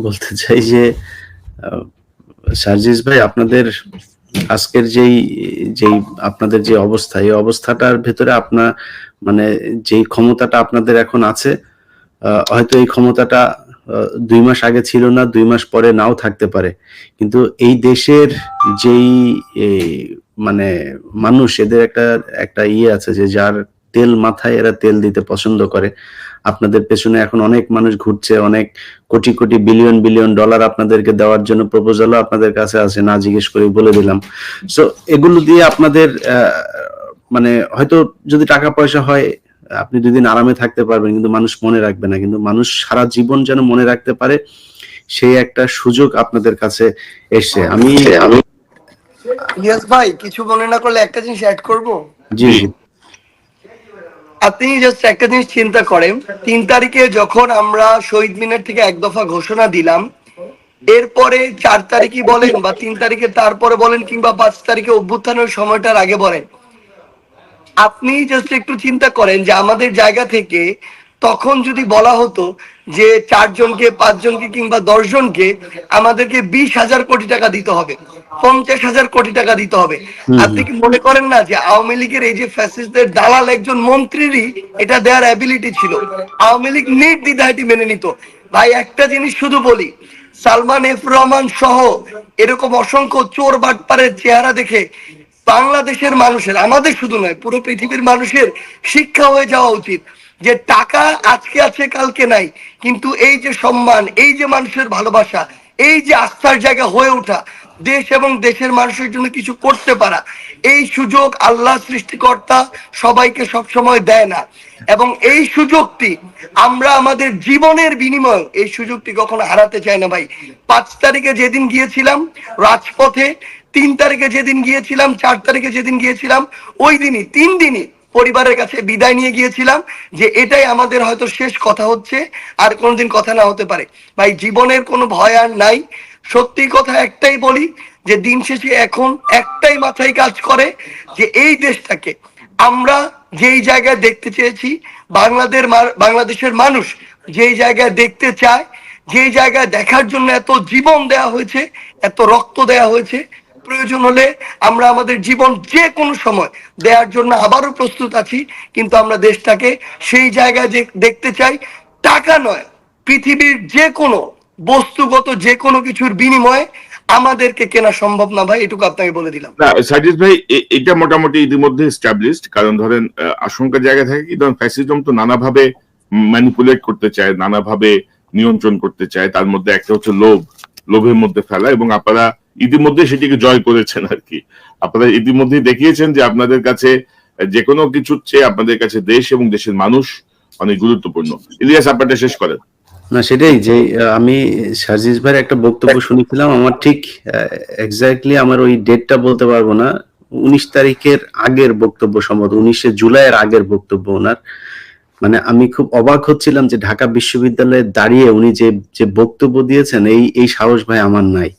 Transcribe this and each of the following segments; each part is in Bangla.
বলতে চাই যে আহ, সার্জিস ভাই, আপনাদের আজকের যেই আপনাদের যে অবস্থা, এই অবস্থাটার ভেতরে আপনার মানে যেই ক্ষমতাটা আপনাদের এখন আছে, হয়তো এই ক্ষমতাটা 2 মাস আগে ছিল না, 2 মাস পরে নাও থাকতে পারে, কিন্তু এই দেশের যেই মানে মানুষ, এদের একটা একটা আছে যে যার তেল মাথায়, এরা তেল দিতে পছন্দ করে। আপনাদের পেছনে এখন অনেক মানুষ ঘুরছে, অনেক crore crore billion billion dollar আপনাদেরকে দেওয়ার জন্য প্রপোজালও আপনাদের কাছে আছে, না জিজ্ঞেস করে বলে দিলাম। সো এগুলো দিয়ে আপনাদের মানে হয়তো যদি টাকা পয়সা হয়, আপনি 2 দিন আরামে থাকতে পারবেন, কিন্তু মানুষ মনে রাখবে না। কিন্তু মানুষ সারা জীবন যেন মনে রাখতে পারে, সেই একটা সুযোগ আপনাদের কাছে এসছে। আমি ইলিয়াস ভাই, কিছু মনে না করলে একটা জিনিস অ্যাড করব। জি জি। আপনি জাস্ট একটা জিনিস চিন্তা করেন, 3 তারিখে যখন আমরা শহীদ মিনার থেকে এক দফা ঘোষণা দিলাম, এরপরে 4 তারিখই বলেন বা 3 তারিখে তারপরে বলেন কিংবা 5 তারিখে অভ্যুত্থানের সময়টার আগে বলেন, আপনি জাস্ট একটু চিন্তা করেন যে আমাদের জায়গা থেকে তখন যদি বলা হতো যে 4 জনকে 5 জনকে কিংবা 10 জনকে আমাদেরকে 20,000 কোটি টাকা দিতে হবে, 50,000 কোটি টাকা দিতে হবে, আপনি কি মনে করেন না যে আওয়ামী লীগের এই যে ফ্যাসিস্টদের দালাল একজন মন্ত্রীরই এটা দেওয়ার অ্যাবিলিটি ছিল? আওয়ামী লীগ নির্দ্বিধায় মেনে নিত। ভাই একটা জিনিস শুধু বলি, সালমান এফ রহমান সহ এরকম অসংখ্য চোর বাটপারের চেহারা দেখে বাংলাদেশের মানুষের, আমাদের শুধু নয় পুরো পৃথিবীর মানুষের শিক্ষা হয়ে যাওয়া উচিত যে টাকা আজকে আছে কালকে নাই, কিন্তু এই যে সম্মান, এই যে মানুষের ভালোবাসা, এই যে আস্থার জায়গা হয়ে ওঠা, দেশ এবং দেশের মানুষের জন্য কিছু করতে পারা, এই সুযোগ আল্লাহ সৃষ্টিকর্তা সবাইকে সবসময় দেয় না। এবং এই সুযোগটি আমরা আমাদের জীবনের বিনিময়ে এই সুযোগটি কখনো হারাতে চাই না ভাই। 5 তারিখে যেদিন গিয়েছিলাম রাজপথে, 3 তারিখে যেদিন গিয়েছিলাম, 4 তারিখে যেদিন গিয়েছিলাম, ওই দিনই 3 দিনই পরিবারের কাছে বিদায় নিয়ে গিয়েছিলাম যে এটাই আমাদের হয়তো শেষ কথা হচ্ছে, আর কোনোদিন কথা না হতে পারে। ভাই জীবনের কোনো ভয় আর নাই। সত্যি কথা একটাই বলি যে দিন শেষে এখন একটাই মাথায় কাজ করে যে এই দেশটাকে আমরা যেই জায়গায় দেখতে চেয়েছি, বাংলাদেশের মানুষ যেই জায়গায় দেখতে চায়, যেই জায়গায় দেখার জন্য এত জীবন দেয়া হয়েছে, এত রক্ত দেয়া হয়েছে, প্রয়োজন হলে আমরা আমাদের জীবন যে কোনো সময় দেওয়ার জন্য আবারও প্রস্তুত আছি। কিন্তু আমরা দেশটাকে সেই জায়গায় দেখতে চাই, টাকা নয়, পৃথিবীর যে কোনো বস্তুগত যে কোনো কিছুর বিনিময়ে আমাদেরকে কেনা সম্ভব না ভাই, এটুকু আপনাকে বলে দিলাম। না সাজিদ ভাই, এটা মোটামুটি ইতিমধ্যে এস্টাবলিশড। কারণ ধরেন আশঙ্কার জায়গা থাকে কি, ধরেন ফ্যাসিজম তো নানাভাবে ম্যানিপুলেট করতে চায়, নানাভাবে নিয়ন্ত্রণ করতে চায়। তার মধ্যে একটা হচ্ছে লোভের মধ্যে ফেলা, এবং আপনারা ইতিমধ্যে সেটিকে জয় করেছেন আর কি। আপনারা ইতিমধ্যে দেখিয়েছেন যে আপনাদের কাছে যে কোনো কিছুর চেয়ে আপনাদের কাছে দেশ এবং দেশের মানুষ অনেক গুরুত্বপূর্ণ। ইলিয়াস, আপনারটা শেষ করেন। না, সেটাই যে আমি সার্জিস ভাইয়ের একটা বক্তব্য শুনেছিলাম, আমার ঠিক এক্স্যাক্টলি আমার ওই ডেটটা বলতে পারবো না, 19 তারিখের আগের বক্তব্য, সম্ভবত 19শে জুলাইয়ের আগের বক্তব্য ওনার। মানে আমি খুব অবাক হচ্ছিলাম যে ঢাকা বিশ্ববিদ্যালয়ে দাঁড়িয়ে উনি যে বক্তব্য দিয়েছেন, এই সাহস ভাই আমার নাই।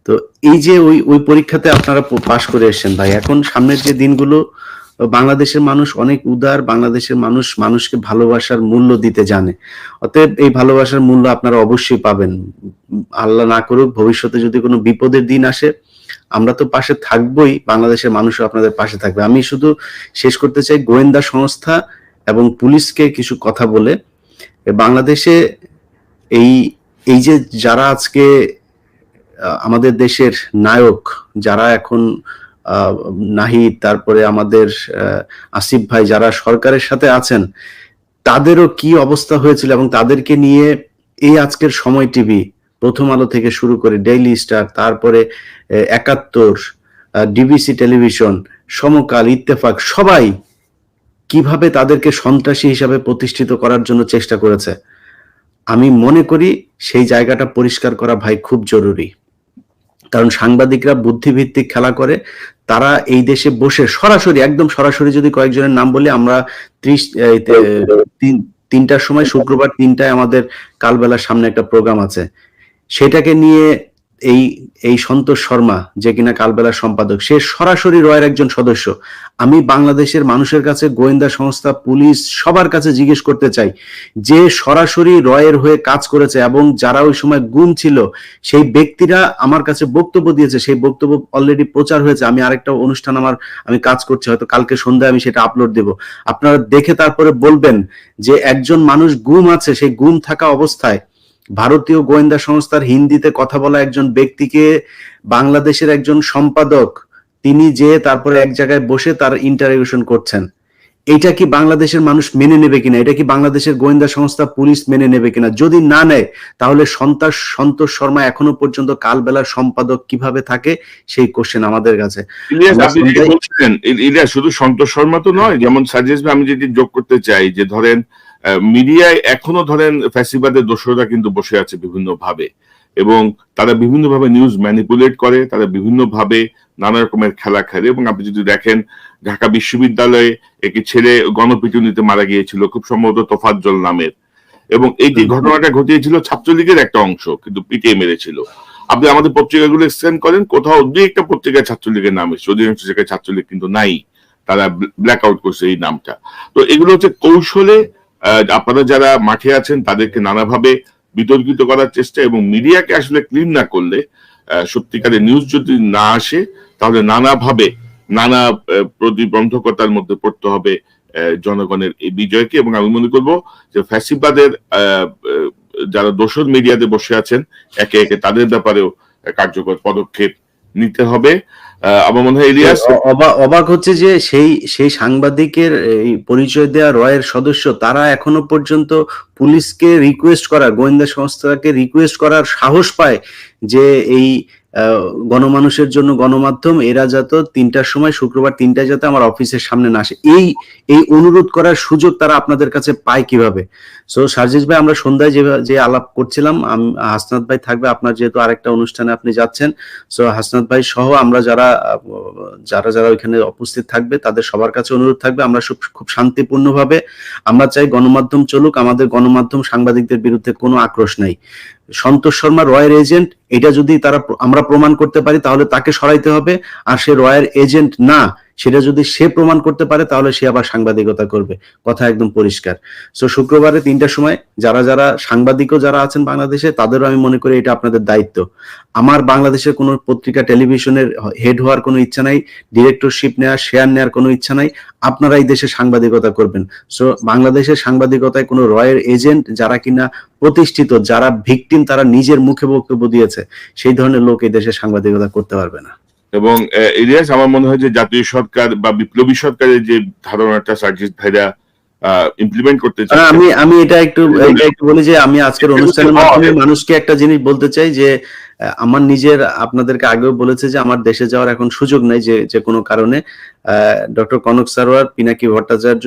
তো এই যে ওই পরীক্ষাতে আপনারা পাশ করে এসেছেন ভাই, এখন সামনের যে দিনগুলো, বাংলাদেশের মানুষ অনেক উদার, বাংলাদেশের মানুষ মানুষকে ভালোবাসার মূল্য দিতে জানে। অতএব এই ভালোবাসার মূল্য আপনারা অবশ্যই পাবেন। আল্লাহ না করুক ভবিষ্যতে যদি কোনো বিপদের দিন আসে, আমরা তো পাশে থাকবোই, বাংলাদেশের মানুষও আপনাদের পাশে থাকবে। আমি শুধু শেষ করতে চাই গোয়েন্দা সংস্থা এবং পুলিশকে কিছু কথা বলে। বাংলাদেশে এই যে যারা আজকে আমাদের দেশের নায়ক, যারা এখন নাহিদ, তারপরে আমাদের আসিফ ভাই, যারা সরকারের সাথে আছেন, তাদেরও কি অবস্থা হয়েছিল, এবং তাদেরকে নিয়ে এই আজকের সময় টিভি, প্রথম আলো থেকে শুরু করে ডেইলি স্টার, তারপরে 71, ডিবিসি টেলিভিশন, সমকাল, ইত্তেফাক, সবাই কিভাবে তাদেরকে সন্ত্রাসী হিসাবে প্রতিষ্ঠিত করার জন্য চেষ্টা করেছে। আমি মনে করি সেই জায়গাটা পরিষ্কার করা ভাই খুব জরুরি। কারণ সাংবাদিকরা বুদ্ধিভিত্তিক খেলা করে, তারা এই দেশে বসে সরাসরি, একদম সরাসরি যদি কয়েকজনের নাম বলি, আমরা 3টার সময়, শুক্রবার 3টায় আমাদের কালবেলার সামনে একটা প্রোগ্রাম আছে, সেটাকে নিয়ে এই এই সন্তোষ শর্মা যে কিনা কালবেলার সম্পাদক, সে সরাসরি রয়ের একজন সদস্য। আমি বাংলাদেশের মানুষের কাছে, গোয়েন্দা সংস্থা, পুলিশ সবার কাছে জিজ্ঞেস করতে চাই, যে সরাসরি রয়ের হয়ে কাজ করেছে এবং যারা ওই সময় গুম ছিল সেই ব্যক্তিরা আমার কাছে বক্তব্য দিয়েছে, সেই বক্তব্য অলরেডি প্রচার হয়েছে। আমি আরেকটা অনুষ্ঠান আমি কাজ করছি, হয়তো কালকে সন্ধ্যায় আমি সেটা আপলোড দেব। আপনারা দেখে তারপরে বলবেন যে একজন মানুষ গুম আছে, সেই গুম থাকা অবস্থায় ভারতীয় গোয়েন্দা সংস্থার হিন্দিতে কথা বলা একজন ব্যক্তিকে বাংলাদেশের একজন সম্পাদক তিনি যে তারপরে এক জায়গায় বসে তার ইন্টারোগেশন করছেন। এটা কি বাংলাদেশের মানুষ মেনে নেবে কিনা? এটা কি বাংলাদেশের গোয়েন্দা সংস্থা, পুলিশ মেনে নেবে কিনা? যদি না নেয় তাহলে সন্তোষ শর্মা এখনো পর্যন্ত কালবেলার সম্পাদক কিভাবে থাকে, সেই কোশ্চেন আমাদের কাছে। ইলিয়াস, আপনি যেটা বলছিলেন, ইলিয়াস, শুধু সন্তোষ শর্মা তো নয়, যেমন সাজেস ভাই, আমি যদি যোগ করতে চাই যে ধরেন মিডিয়ায় এখনো ধরেন ফ্যাসিবাদের দোসররা কিন্তু বসে আছে বিভিন্ন ভাবে, এবং তারা বিভিন্ন ভাবে নিউজ ম্যানিপুলেট করে, তারা বিভিন্ন ভাবে নানা রকমের খেলা খেলে। এবং আপনি যদি দেখেন, ঢাকা বিশ্ববিদ্যালয়ে একটি ছেলে গণপিটুনিতে মারা গিয়েছিল, খুব সম্ভবত তোফাজ্জল নামের, এবং এই যে ঘটনাটা ঘটিয়েছিল ছাত্রলীগের একটা অংশ কিন্তু পিটিয়ে মেরেছিল। আপনি আমাদের পত্রিকাগুলো স্ক্যান করেন, কোথাও দুই একটা পত্রিকায় ছাত্রলীগের নাম এসেছে, অধিকাংশ জায়গায় ছাত্রলীগ কিন্তু নাই, তারা ব্ল্যাক আউট করছে এই নামটা। তো এগুলো হচ্ছে কৌশলে আপনারা যারা মাঠে আছেন তাদেরকে নানাভাবে বিতর্কিত করার চেষ্টা, এবং মিডিয়াকে আসলে ক্লিন না করলে, সত্যিকারের নিউজ যদি না আসে, তাহলে নানাভাবে নানা প্রতিবন্ধকতার মধ্যে পড়তে হবে জনগণের এই বিজয়কে। এবং আমি মনে করবো যে ফ্যাসিবাদের যারা দোসর মিডিয়াতে বসে আছেন, একে একে তাদের ব্যাপারেও কার্যকর পদক্ষেপ নিতে হবে। আমার মনে হয় ইলিয়াস, অবাক হচ্ছে যে সেই সাংবাদিকের এই পরিচয় দেওয়া রয়ের সদস্য, তারা এখনো পর্যন্ত পুলিশকে রিকোয়েস্ট করার, গোয়েন্দা সংস্থাকে রিকোয়েস্ট করার সাহস পায় যে এই গণমানুষের জন্য গণমাধ্যম, এরা যাতে 3টার সময়, শুক্রবার 3টায় যাতে আমার অফিসের সামনে না আসে, এই অনুরোধ করার সুযোগ তারা আপনাদের কাছে পায় কিভাবে? সো সার্জিস ভাই, আমরা সন্ধ্যায় যে আলাপ করছিলাম, হাসনাত ভাই থাকবে, আপনার যেহেতু আরেকটা অনুষ্ঠানে আপনি যাচ্ছেন, সো হাসনাত ভাই সহ আমরা যারা ওইখানে উপস্থিত থাকবে তাদের সবার কাছে অনুরোধ থাকবে, আমরা খুব শান্তিপূর্ণভাবে, আমরা চাই গণমাধ্যম চলুক, আমাদের গণমাধ্যম সাংবাদিকদের বিরুদ্ধে কোনো আক্রোশ নাই। সন্তোষ শর্মা রয়ের এজেন্ট, এটা যদি আমরা প্রমাণ করতে পারি তাহলে তাকে সরাইতে হবে, আর সে রয়ের এজেন্ট না সেটা যদি সে প্রমাণ করতে পারে তাহলে সে আবার সাংবাদিকতা করবে, কথা একদম পরিষ্কার। সো শুক্রবারে 3টার সময় যারা সাংবাদিকও যারা আছেন বাংলাদেশে, তাদেরও আমি মনে করি এটা আপনাদের দায়িত্ব। আমার বাংলাদেশের কোনো পত্রিকা, টেলিভিশনের হেড হওয়ার কোনো ইচ্ছা নাই, ডিরেক্টরশিপ নেওয়ার, শেয়ার নেওয়ার কোনো ইচ্ছা নাই, আপনারা এই দেশে সাংবাদিকতা করবেন। সো বাংলাদেশের সাংবাদিকতায় কোনো রয়ের এজেন্ট যারা কিনা প্রতিষ্ঠিত, যারা ভিকটিম, তারা নিজের মুখে বক্তব্য দিয়েছে, সেই ধরনের লোক এই দেশে সাংবাদিকতা করতে পারবে না। এবং ইলিয়াস, আমার মনে হয় যে জাতীয় সরকার বা বিপ্লবী সরকারের যে ধারণাটা সার্জিস ভাইরা ইমপ্লিমেন্ট করতে চাই, আমি এটা একটু বলি যে আমি আজকের অনুষ্ঠানের মাধ্যমে মানুষকে একটা জিনিস বলতে চাই যে আমার নিজের, আপনাদেরকে আগেও বলেছে যে আমার দেশে যাওয়ার এখন সুযোগ নাই যে কোনো কারণে। ডক্টর কনক সারোয়ার, পিনাকি ভট্টাচার্য,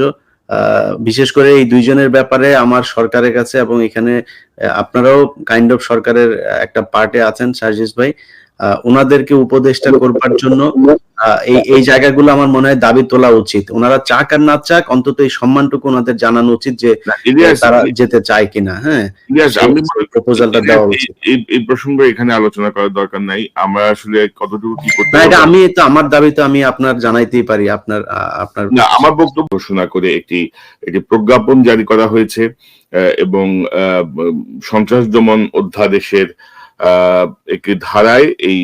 বিশেষ করে এই দুইজনের ব্যাপারে আমার সরকারের কাছে, এবং এখানে আপনারাও কাইন্ড অফ সরকারের একটা পার্টে আছেন সার্জিস ভাই, ওনাদেরকে উপদেষ্টা করবার জন্য এই জায়গাগুলো আমার মনে হয় দাবি তোলা উচিত। ওনারা চাক আর না চাক, অন্তত এই সম্মানটুকু ওনাদের জানানো উচিত যে তারা যেতে চায় কিনা। হ্যাঁ, প্রপোজালটা দেওয়া উচিত। এই প্রসঙ্গে এখানে আলোচনা করার দরকার নাই, আমরা আসলে কতটুকু কি করতে পারি। আমি তো আমার দাবি তো আমি আপনার জানাইতেই পারি। আপনার আমার বক্তব্য ঘোষণা করে একটি প্রজ্ঞাপন জারি করা হয়েছে, এবং সন্ত্রাস দমন অধ্যাদেশের একটি ধারায় এই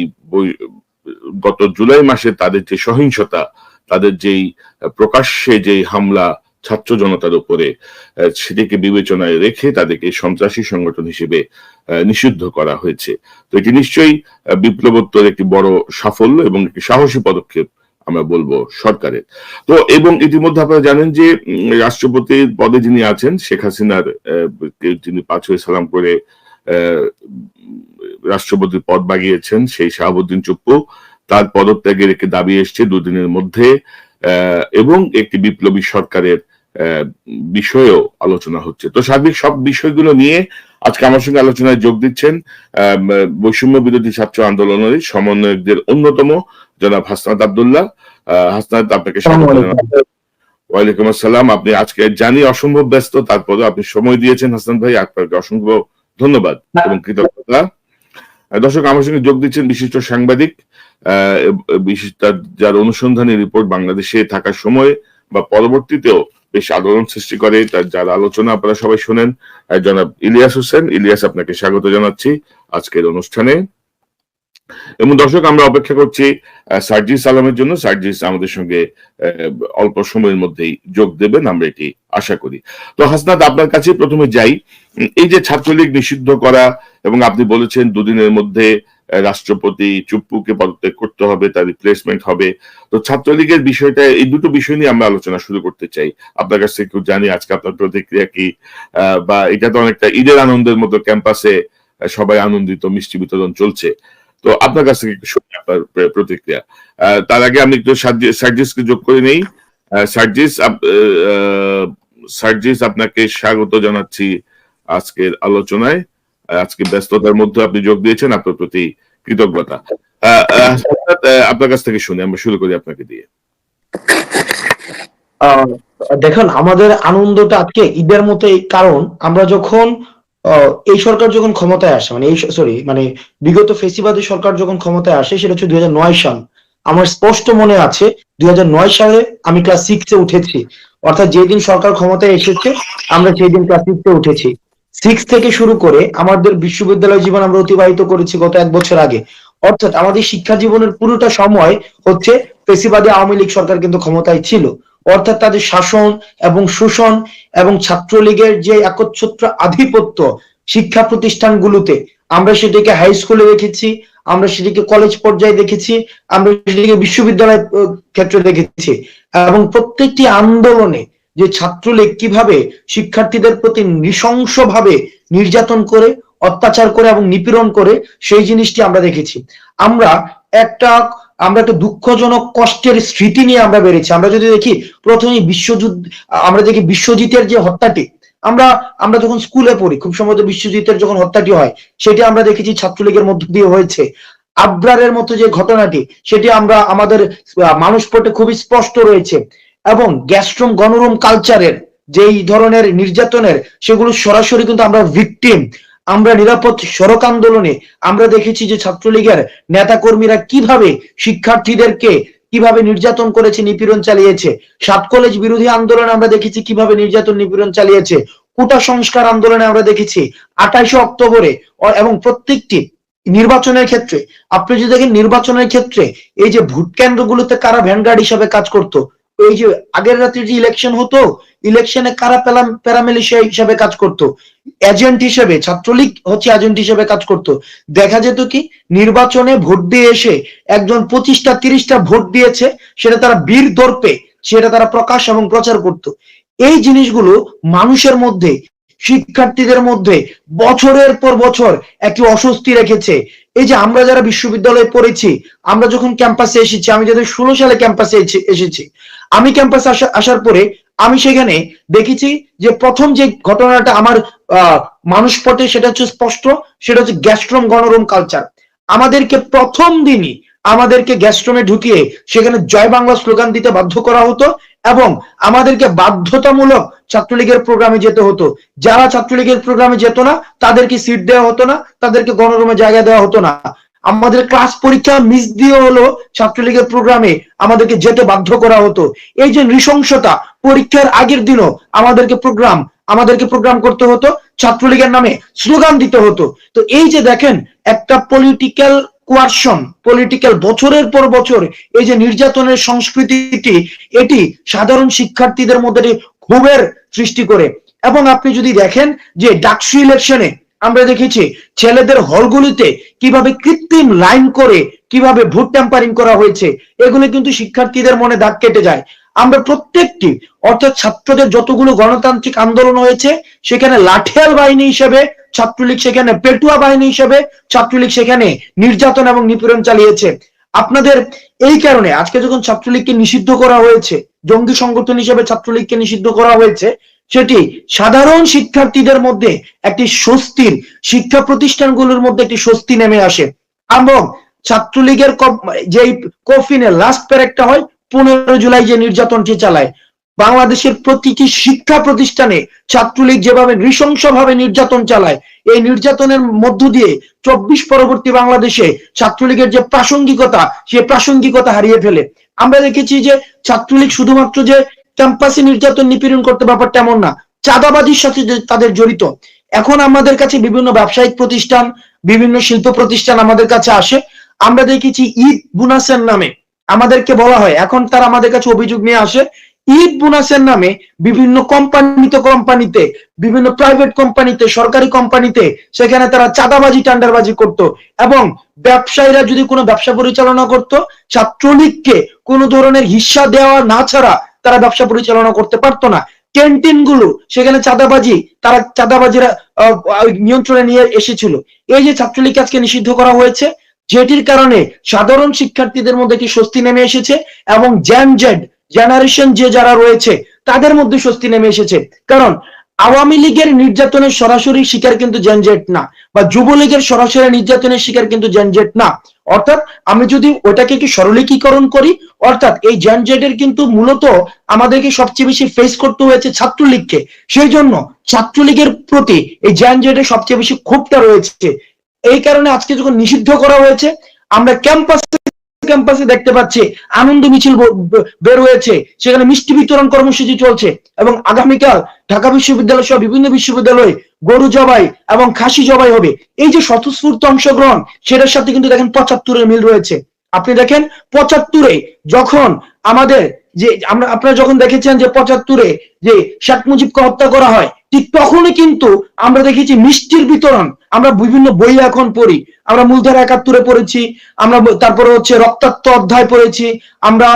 গত জুলাই মাসে তাদের যে সহিংসতা, তাদের যেই প্রকাশ্যে যে হামলা ছাত্র জনতার উপরে, সেটিকে বিবেচনায় রেখে তাদেরকে সন্ত্রাসী সংগঠন হিসেবে নিষিদ্ধ করা হয়েছে। তো এটি নিশ্চয়ই বিপ্লবোত্তর একটি বড় সাফল্য এবং একটি সাহসী পদক্ষেপ আমরা বলবো সরকারের। তো এবং ইতিমধ্যে আপনারা জানেন যে রাষ্ট্রপতির পদে যিনি আছেন, শেখ হাসিনার যিনি 5 ওয়াক্ত সালাম করে রাষ্ট্রপতির পদ বাগিয়েছেন, সেই শাহাবুদ্দিন চুপ্পু, তার পদত্যাগের একটি দাবি এসছে 2 দিনের মধ্যে, এবং একটি বিপ্লবী সরকারের বিষয়েও আলোচনা হচ্ছে। তো সার্বিক সব বিষয়গুলো নিয়ে আজকে আমার সঙ্গে আলোচনায় যোগ দিচ্ছেন বৈষম্য বিরোধী ছাত্র আন্দোলনের সমন্বয়কদের অন্যতম জনাব হাসনাত আব্দুল্লাহ। হাসনাত, আপনাকে স্বাগত জানাই। ওয়ালাইকুম আসসালাম। আপনি আজকে জানি অসম্ভব ব্যস্ত, তারপরে আপনি সময় দিয়েছেন হাসনাত ভাই, আপনাকে অসংখ্য ধন্যবাদ এবং কৃতজ্ঞতা। দর্শক, আমার সঙ্গে যোগ দিচ্ছেন বিশিষ্ট সাংবাদিক, যার অনুসন্ধানী রিপোর্ট বাংলাদেশে থাকার সময় বা পরবর্তীতেও বেশ আলোড়ন সৃষ্টি করে, তার যার আলোচনা আপনারা সবাই শোনেন, জনাব ইলিয়াস হোসেন। ইলিয়াস, আপনাকে স্বাগত জানাচ্ছি আজকের অনুষ্ঠানে। এবং দর্শক, আমরা অপেক্ষা করছি সার্জিস আলমের জন্য। সার্জিস আমাদের সঙ্গে অল্প সময়ের মধ্যেই যোগ দেবেন, আমরা এটি আশা করি। তো হাসনাত, আপনার কাছে প্রথমে যাই। এই যে ছাত্রলীগ নিষিদ্ধ করা, এবং আপনি বলেছেন দুদিনের মধ্যে রাষ্ট্রপতি চুপ্পুকে পদত্যাগ করতে হবে, তার রিপ্লেসমেন্ট হবে। তো ছাত্রলীগের বিষয়টা, এই দুটো বিষয় নিয়ে আমরা আলোচনা শুরু করতে চাই। আপনার কাছ থেকে একটু জানি আজকে আপনার প্রতিক্রিয়া কি, বা এটা তো অনেকটা ঈদের আনন্দের মতো, ক্যাম্পাসে সবাই আনন্দিত, মিষ্টি বিতরণ চলছে। তো আপনার কাছ থেকে একটু শুনি আপনার প্রতিক্রিয়া। তার আগে আমি একটু সার্জিসকে যোগ করে নেই। সার্জিস, আপনাকে স্বাগত জানাচ্ছি আজকের আলোচনায়। আজকে ব্যস্ততার মধ্যে আপনি যোগ দিয়েছেন, আপনার প্রতি কৃতজ্ঞতা। আপনার কাছ থেকে শুনি, আমরা শুরু করি আপনাকে দিয়ে। দেখুন, আমাদের আনন্দটা আজকে ঈদের মতোই, কারণ আমরা যখন এই সরকার যখন ক্ষমতায় আসে, মানে বিগত ফেসিবাদী সরকার যখন ক্ষমতায় আসে, সেটা হচ্ছে 2009 সাল। আমার স্পষ্ট মনে আছে 2009 সালে আমি ক্লাস 6-এ উঠেছি। অর্থাৎ যেদিন সরকার ক্ষমতায় এসেছে আমরা সেই দিন ক্লাস 6-এ উঠেছি। 6 থেকে শুরু করে আমাদের বিশ্ববিদ্যালয় জীবন আমরা অতিবাহিত করেছি গত 1 বছর আগে। অর্থাৎ আমাদের শিক্ষা জীবনের পুরোটা সময় হচ্ছে ফেসিবাদী আওয়ামী লীগ সরকার কিন্তু ক্ষমতায় ছিল। অর্থাৎ তাদের শাসন এবং শোষণ এবং ছাত্রলীগের যে একচ্ছত্র আধিপত্য শিক্ষা প্রতিষ্ঠানগুলোতে, আমরা সেটাকে হাই স্কুলে দেখেছি, আমরা সেটাকে কলেজ পর্যায়ে দেখেছি, আমরা সেটাকে বিশ্ববিদ্যালয় ক্ষেত্রে দেখেছি। এবং প্রত্যেকটি আন্দোলনে যে ছাত্রলীগ কিভাবে শিক্ষার্থীদের প্রতি নৃশংসভাবে নির্যাতন করে, অত্যাচার করে এবং নিপীড়ন করে, সেই জিনিসটি আমরা দেখেছি। আমরা একটা দুঃখজনক কষ্টের স্মৃতি নিয়ে আমরা বেড়েছি। আমরা যদি দেখি প্রথমে আমরা দেখি বিশ্বজিতের যে হত্যাটি, আমরা যখন স্কুলে পড়ি, খুব সম্ভবত বিশ্বজিতের যখন হত্যাটি হয়, সেটি আমরা দেখেছি ছাত্রলীগের মধ্য দিয়ে হয়েছে। আবরারের মতো যে ঘটনাটি, সেটি আমাদের মানুষ পটে খুবই স্পষ্ট রয়েছে। এবং গ্যাস্ট্রোম গণরুম কালচারের যেই ধরনের নির্যাতনের, সেগুলো সরাসরি কিন্তু আমরা ভিকটিম। আমরা নিরাপদ সড়ক আন্দোলনে আমরা দেখেছি যে ছাত্রলীগের নেতাকর্মীরা কিভাবে শিক্ষার্থীদেরকে কিভাবে নির্যাতন করেছে, নিপীড়ন চালিয়েছে। 7 কলেজ বিরোধী আন্দোলনে আমরা দেখেছি কিভাবে নির্যাতন নিপীড়ন চালিয়েছে। কোটা সংস্কার আন্দোলনে আমরা দেখেছি 28 অক্টোবরে, এবং প্রত্যেকটি নির্বাচনের ক্ষেত্রে আপনি যদি দেখেন, নির্বাচনের ক্ষেত্রে এই যে ভোট কেন্দ্রগুলোতে কারা ভ্যানগার্ড হিসাবে কাজ করতো, এই যে আগের রাতে যে ইলেকশন হতো, ইলেকশনে কারা প্যারামিলিশিয়া হিসাবে কাজ করতো, এজেন্ট হিসেবে ছাত্রলীগ হচ্ছে এজেন্ট হিসেবে কাজ করতো। দেখা যেত কি, নির্বাচনে ভোট দিয়ে এসে একজন 25টা 30টা ভোট দিয়েছে, সেটা তারা বীর দর্পে সেটা তারা প্রকাশ এবং প্রচার করত। এই জিনিসগুলো মানুষের মধ্যে, শিক্ষার্থীদের মধ্যে বছরের পর বছর একটি অস্বস্তি রেখেছে। এই যে আমরা যারা বিশ্ববিদ্যালয়ে পড়েছি, আমরা যখন ক্যাম্পাসে এসেছি, আমি যাদের 16 সালে ক্যাম্পাসে এসেছি, আমি ক্যাম্পাসে আসার পরে আমি সেখানে দেখেছি যে প্রথম যে ঘটনাটা আমার মানুষ পটে, সেটা হচ্ছে স্পষ্ট, সেটা হচ্ছে গ্যাস্ট্রোম গণরুম কালচার। আমাদেরকে প্রথম দিনই আমাদেরকে গ্যাস্ট্রোমে ঢুকিয়ে সেখানে জয় বাংলা স্লোগান দিতে বাধ্য করা হতো, এবং আমাদেরকে বাধ্যতামূলক ছাত্রলীগের প্রোগ্রামে যেতে হতো। যারা ছাত্রলীগের প্রোগ্রামে যেত না তাদেরকে সিট দেওয়া হতো না, তাদেরকে গণরুমে জায়গা দেওয়া হতো না। আমাদের ক্লাস পরীক্ষা মিস দিয়ে হলো ছাত্রলীগের প্রোগ্রামে আমাদেরকে যেতে বাধ্য করা হতো। এই যে নৃশংসতা, পরীক্ষার আগের দিনও আমাদেরকে প্রোগ্রাম করতে হতো, ছাত্রলীগের নামে স্লোগান দিতে হতো। তো এই যে দেখেন, একটা পলিটিক্যাল কোয়ারশন, পলিটিক্যাল বছরের পর বছর এই যে নির্যাতনের সংস্কৃতিটি, এটি সাধারণ শিক্ষার্থীদের মধ্যে ক্ষোভের সৃষ্টি করে। এবং আপনি যদি দেখেন যে ডাকসু ইলেকশনে আমরা দেখেছি ছেলেদের হলগুলিতে কিভাবে কৃত্রিম লাইন করে কিভাবে ভোট ট্যাম্পারিং করা হয়েছে, এগুলো কিন্তু শিক্ষার্থীদের মনে দাগ কেটে যায়। আমরা প্রত্যেকটি, অর্থাৎ ছাত্রদের যতগুলো গণতান্ত্রিক আন্দোলন হয়েছে, সেখানে লাঠিয়াল বাহিনী হিসেবে ছাত্রলীগ, সেখানে পেটুয়া বাহিনী হিসেবে ছাত্রলীগ সেখানে নির্যাতন এবং নিপীড়ন চালিয়েছে। আপনাদের এই কারণে আজকে যখন ছাত্রলীগকে নিষিদ্ধ করা হয়েছে, জঙ্গি সংগঠন হিসেবে ছাত্রলীগকে নিষিদ্ধ করা হয়েছে, সেটি সাধারণ শিক্ষার্থীদের মধ্যে একটি স্বস্তির, শিক্ষা প্রতিষ্ঠানগুলোর মধ্যে একটি স্বস্তি নেমে আসে। এবং ছাত্রলীগের যে কফিনের লাস্ট প্যারেকটা হয় 15 জুলাই যে নির্যাতনটি চালায়, বাংলাদেশের প্রতিটি শিক্ষা প্রতিষ্ঠানে ছাত্রলীগ যেভাবে নৃশংসভাবে নির্যাতন চালায়, এই নির্যাতনের মধ্য দিয়ে 24 পরবর্তী বাংলাদেশে ছাত্রলীগের যে প্রাসঙ্গিকতা, সে প্রাসঙ্গিকতা হারিয়ে ফেলে। আমরা দেখেছি যে ছাত্রলীগ শুধুমাত্র যে ক্যাম্পাসে নির্যাতন নিপীড়ন করতে, ব্যাপারটা এমন না, চাঁদাবাজির সাথে তাদের জড়িত। এখন আমাদের কাছে বিভিন্ন ব্যবসায়িক প্রতিষ্ঠান, বিভিন্ন শিল্প প্রতিষ্ঠান আমাদের কাছে আসে। আমরা দেখেছি ঈদ বোনাসের নামে আমাদেরকে বলা হয়, এখন তারা আমাদের কাছে অভিযোগ নিয়ে আসে, ঈদ বোনাসের নামে বিভিন্ন কোম্পানিতে, বিভিন্ন প্রাইভেট কোম্পানিতে, সরকারি কোম্পানিতে সেখানে তারা চাঁদাবাজি, টেন্ডারবাজি করত। এবং ব্যবসায়ীরা যদি কোনো ব্যবসা পরিচালনা করত, ছাত্রলীগকে কোনো ধরনের হিস্সা দেওয়া না ছাড়া তারা ব্যবসা পরিচালনা করতে পারতো না। ক্যান্টিন গুলো, সেখানে চাঁদাবাজিরা নিয়ন্ত্রণে নিয়ে এসেছিল। এই যে ছাত্রলীগকে আজকে নিষিদ্ধ করা হয়েছে, যেটির কারণে সাধারণ শিক্ষার্থীদের মধ্যে কি স্বস্তি নেমে এসেছে, এবং জেনারেশন যে যারা রয়েছে তাদের মধ্যে স্বস্তি নেমে এসেছে। কারণ আওয়ামী লীগের নির্যাতনের সরাসরি শিকার কিন্তু জেনজেট না, বা যুবলীগের সরাসরি নির্যাতনের শিকার কিন্তু জেনজেট না। অর্থাৎ আমি যদি ওটাকে কি সরলীকরণ করি, অর্থাৎ এই জেনজেটের কিন্তু মূলত আমাদেরকে সবচেয়ে বেশি ফেস করতে হয়েছে ছাত্রলীগকে। সেই জন্য ছাত্রলীগের প্রতি এই জেনজেটের সবচেয়ে বেশি ক্ষোভটা রয়েছে। এই কারণে আজকে যখন নিষিদ্ধ করা হয়েছে, আমরা ক্যাম্পাসে দেখতে পাচ্ছি আনন্দ মিছিল বের হয়েছে, সেখানে মিষ্টি বিতরণ কর্মসূচি চলছে, এবং আগামীকাল ঢাকা বিশ্ববিদ্যালয় সহ বিভিন্ন বিশ্ববিদ্যালয়ে গরু জবাই এবং খাসি জবাই হবে। এই যে স্বতঃস্ফূর্ত অংশগ্রহণ, সেটার সাথে কিন্তু দেখেন 75-এর মিল রয়েছে। আপনি দেখেন 75-এ যখন আমাদের যে আপনারা যখন দেখেছেন যে 75-এ যে শেখ মুজিবকে হত্যা করা হয়, ঠিক তখনই কিন্তু আমরা দেখেছি মিষ্টির বিতরণ। আমরা বিভিন্ন বই এখন পড়ি, আমরা মূলধারা 71-এ পড়েছি, আমরা তারপরে হচ্ছে রক্তাক্ত অধ্যায় পড়েছি, আমরা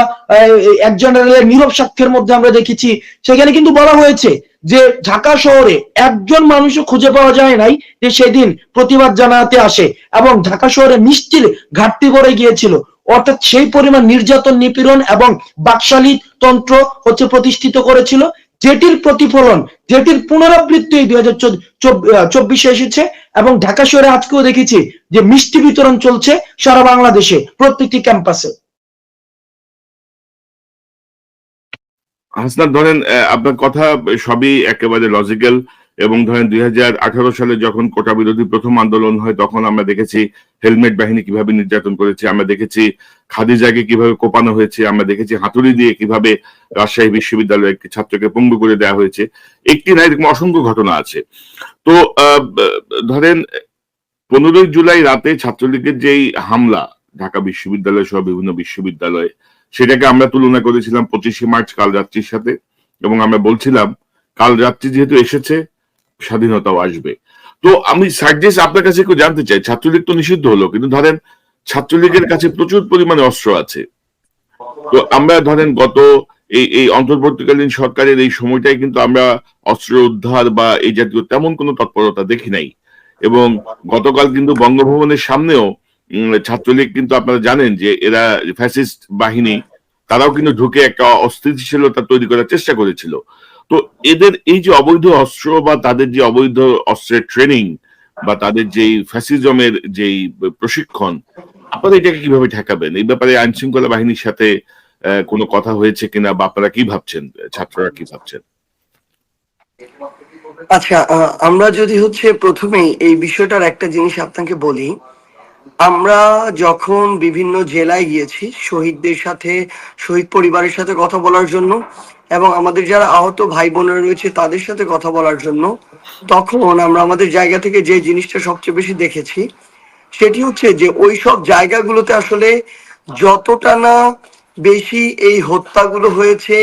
এক জেনারেলের নীরব সাক্ষ্যের মধ্যে আমরা দেখেছি, সেখানে কিন্তু বলা হয়েছে যে ঢাকা শহরে একজন মানুষও খুঁজে পাওয়া যায় নাই যে সেদিন প্রতিবাদ জানাতে আসে, এবং ঢাকা শহরে মিষ্টির ঘাটতি পড়ে গিয়েছিল। অর্থাৎ সেই পরিমাণ নির্যাতন, নিপীড়ন এবং বাকশালী তন্ত্র হচ্ছে প্রতিষ্ঠিত করেছিল, যেটির প্রতিফলন, যেটির পুনরাবৃত্তি এই 2024-এ এসেছে। এবং ঢাকা শহরে আজকেও দেখেছি যে মিষ্টি বিতরণ চলছে সারা বাংলাদেশে প্রত্যেকটি ক্যাম্পাসে। হাসনাত, ধরেন আপনার কথা সবই একেবারে লজিক্যাল, এবং ধরেন 2018 সালে যখন কোটা বিরোধী প্রথম আন্দোলন হয়, তখন আমরা দেখেছি হেলমেট বাহিনী কিভাবে নির্যাতন করেছে, আমরা দেখেছি খাদিজাকে কিভাবে কোপানো হয়েছে, আমরা দেখেছি হাতুড়ি দিয়ে কিভাবে রাজশাহী বিশ্ববিদ্যালয়ের একটি ছাত্রকে পঙ্গু করে দেওয়া হয়েছে। একটি না, এরকম অসংখ্য ঘটনা আছে। তো ধরেন 15 জুলাই রাতে ছাত্রলীগের যেই হামলা ঢাকা বিশ্ববিদ্যালয় সহ বিভিন্ন বিশ্ববিদ্যালয়ে, সেটাকে আমরা তুলনা করেছিলাম 25শে মার্চ কাল রাত্রির সাথে, এবং আমরা বলছিলাম কাল রাত্রি যেহেতু এসেছে, স্বাধীনতাও আসবে। তো আমি সার্জিস আপনার কাছে একটু জানতে চাই, ছাত্রলীগ তো নিষিদ্ধ হলো, কিন্তু ধরেন ছাত্রলীগের কাছে প্রচুর পরিমাণে অস্ত্র আছে। তো আমরা ধরেন গত এই অন্তর্বর্তীকালীন সরকারের এই সময়টাই কিন্তু আমরা অস্ত্র উদ্ধার বা এই জাতীয় তেমন কোনো তৎপরতা দেখি নাই। এবং গতকাল কিন্তু বঙ্গভবনের সামনেও ছাত্রলীগ, কিন্তু আপনারা জানেন যে এরা ফ্যাসিস্ট বাহিনী, তারাও কিন্তু ঢুকে একটা অস্থিতিশীলতা তৈরি করার চেষ্টা করেছিল। তো এদের এই যে অবৈধ অস্ত্র বা তাদের যে অবৈধ অস্ত্রের ট্রেনিং বা তাদের যেই ফ্যাসিজমের যেই প্রশিক্ষণ, আপনারা এটাকে কিভাবে ঠেকাবেন? এই ব্যাপারে আইন শৃঙ্খলা বাহিনীর সাথে কোনো কথা হয়েছে কিনা, বা আপনারা কি ভাবছেন, ছাত্ররা কি ভাবছেন? আচ্ছা, আমরা যদি হচ্ছে প্রথমেই এই বিষয়টার একটা জিনিস আপনাকে বলি, আমরা যখন বিভিন্ন জেলায় গিয়েছি শহীদদের সাথে, শহীদ পরিবারের সাথে কথা বলার জন্য, এবং আমাদের যারা আহত ভাই বোনেরা রয়েছে তাদের সাথে কথা বলার জন্য, তখন আমরা আমাদের জায়গা থেকে যে জিনিসটা সবচেয়ে বেশি দেখেছি, সেটি হচ্ছে যে ওই সব জায়গাগুলোতে আসলে যতটা না বেশি এই হত্যাগুলো হয়েছে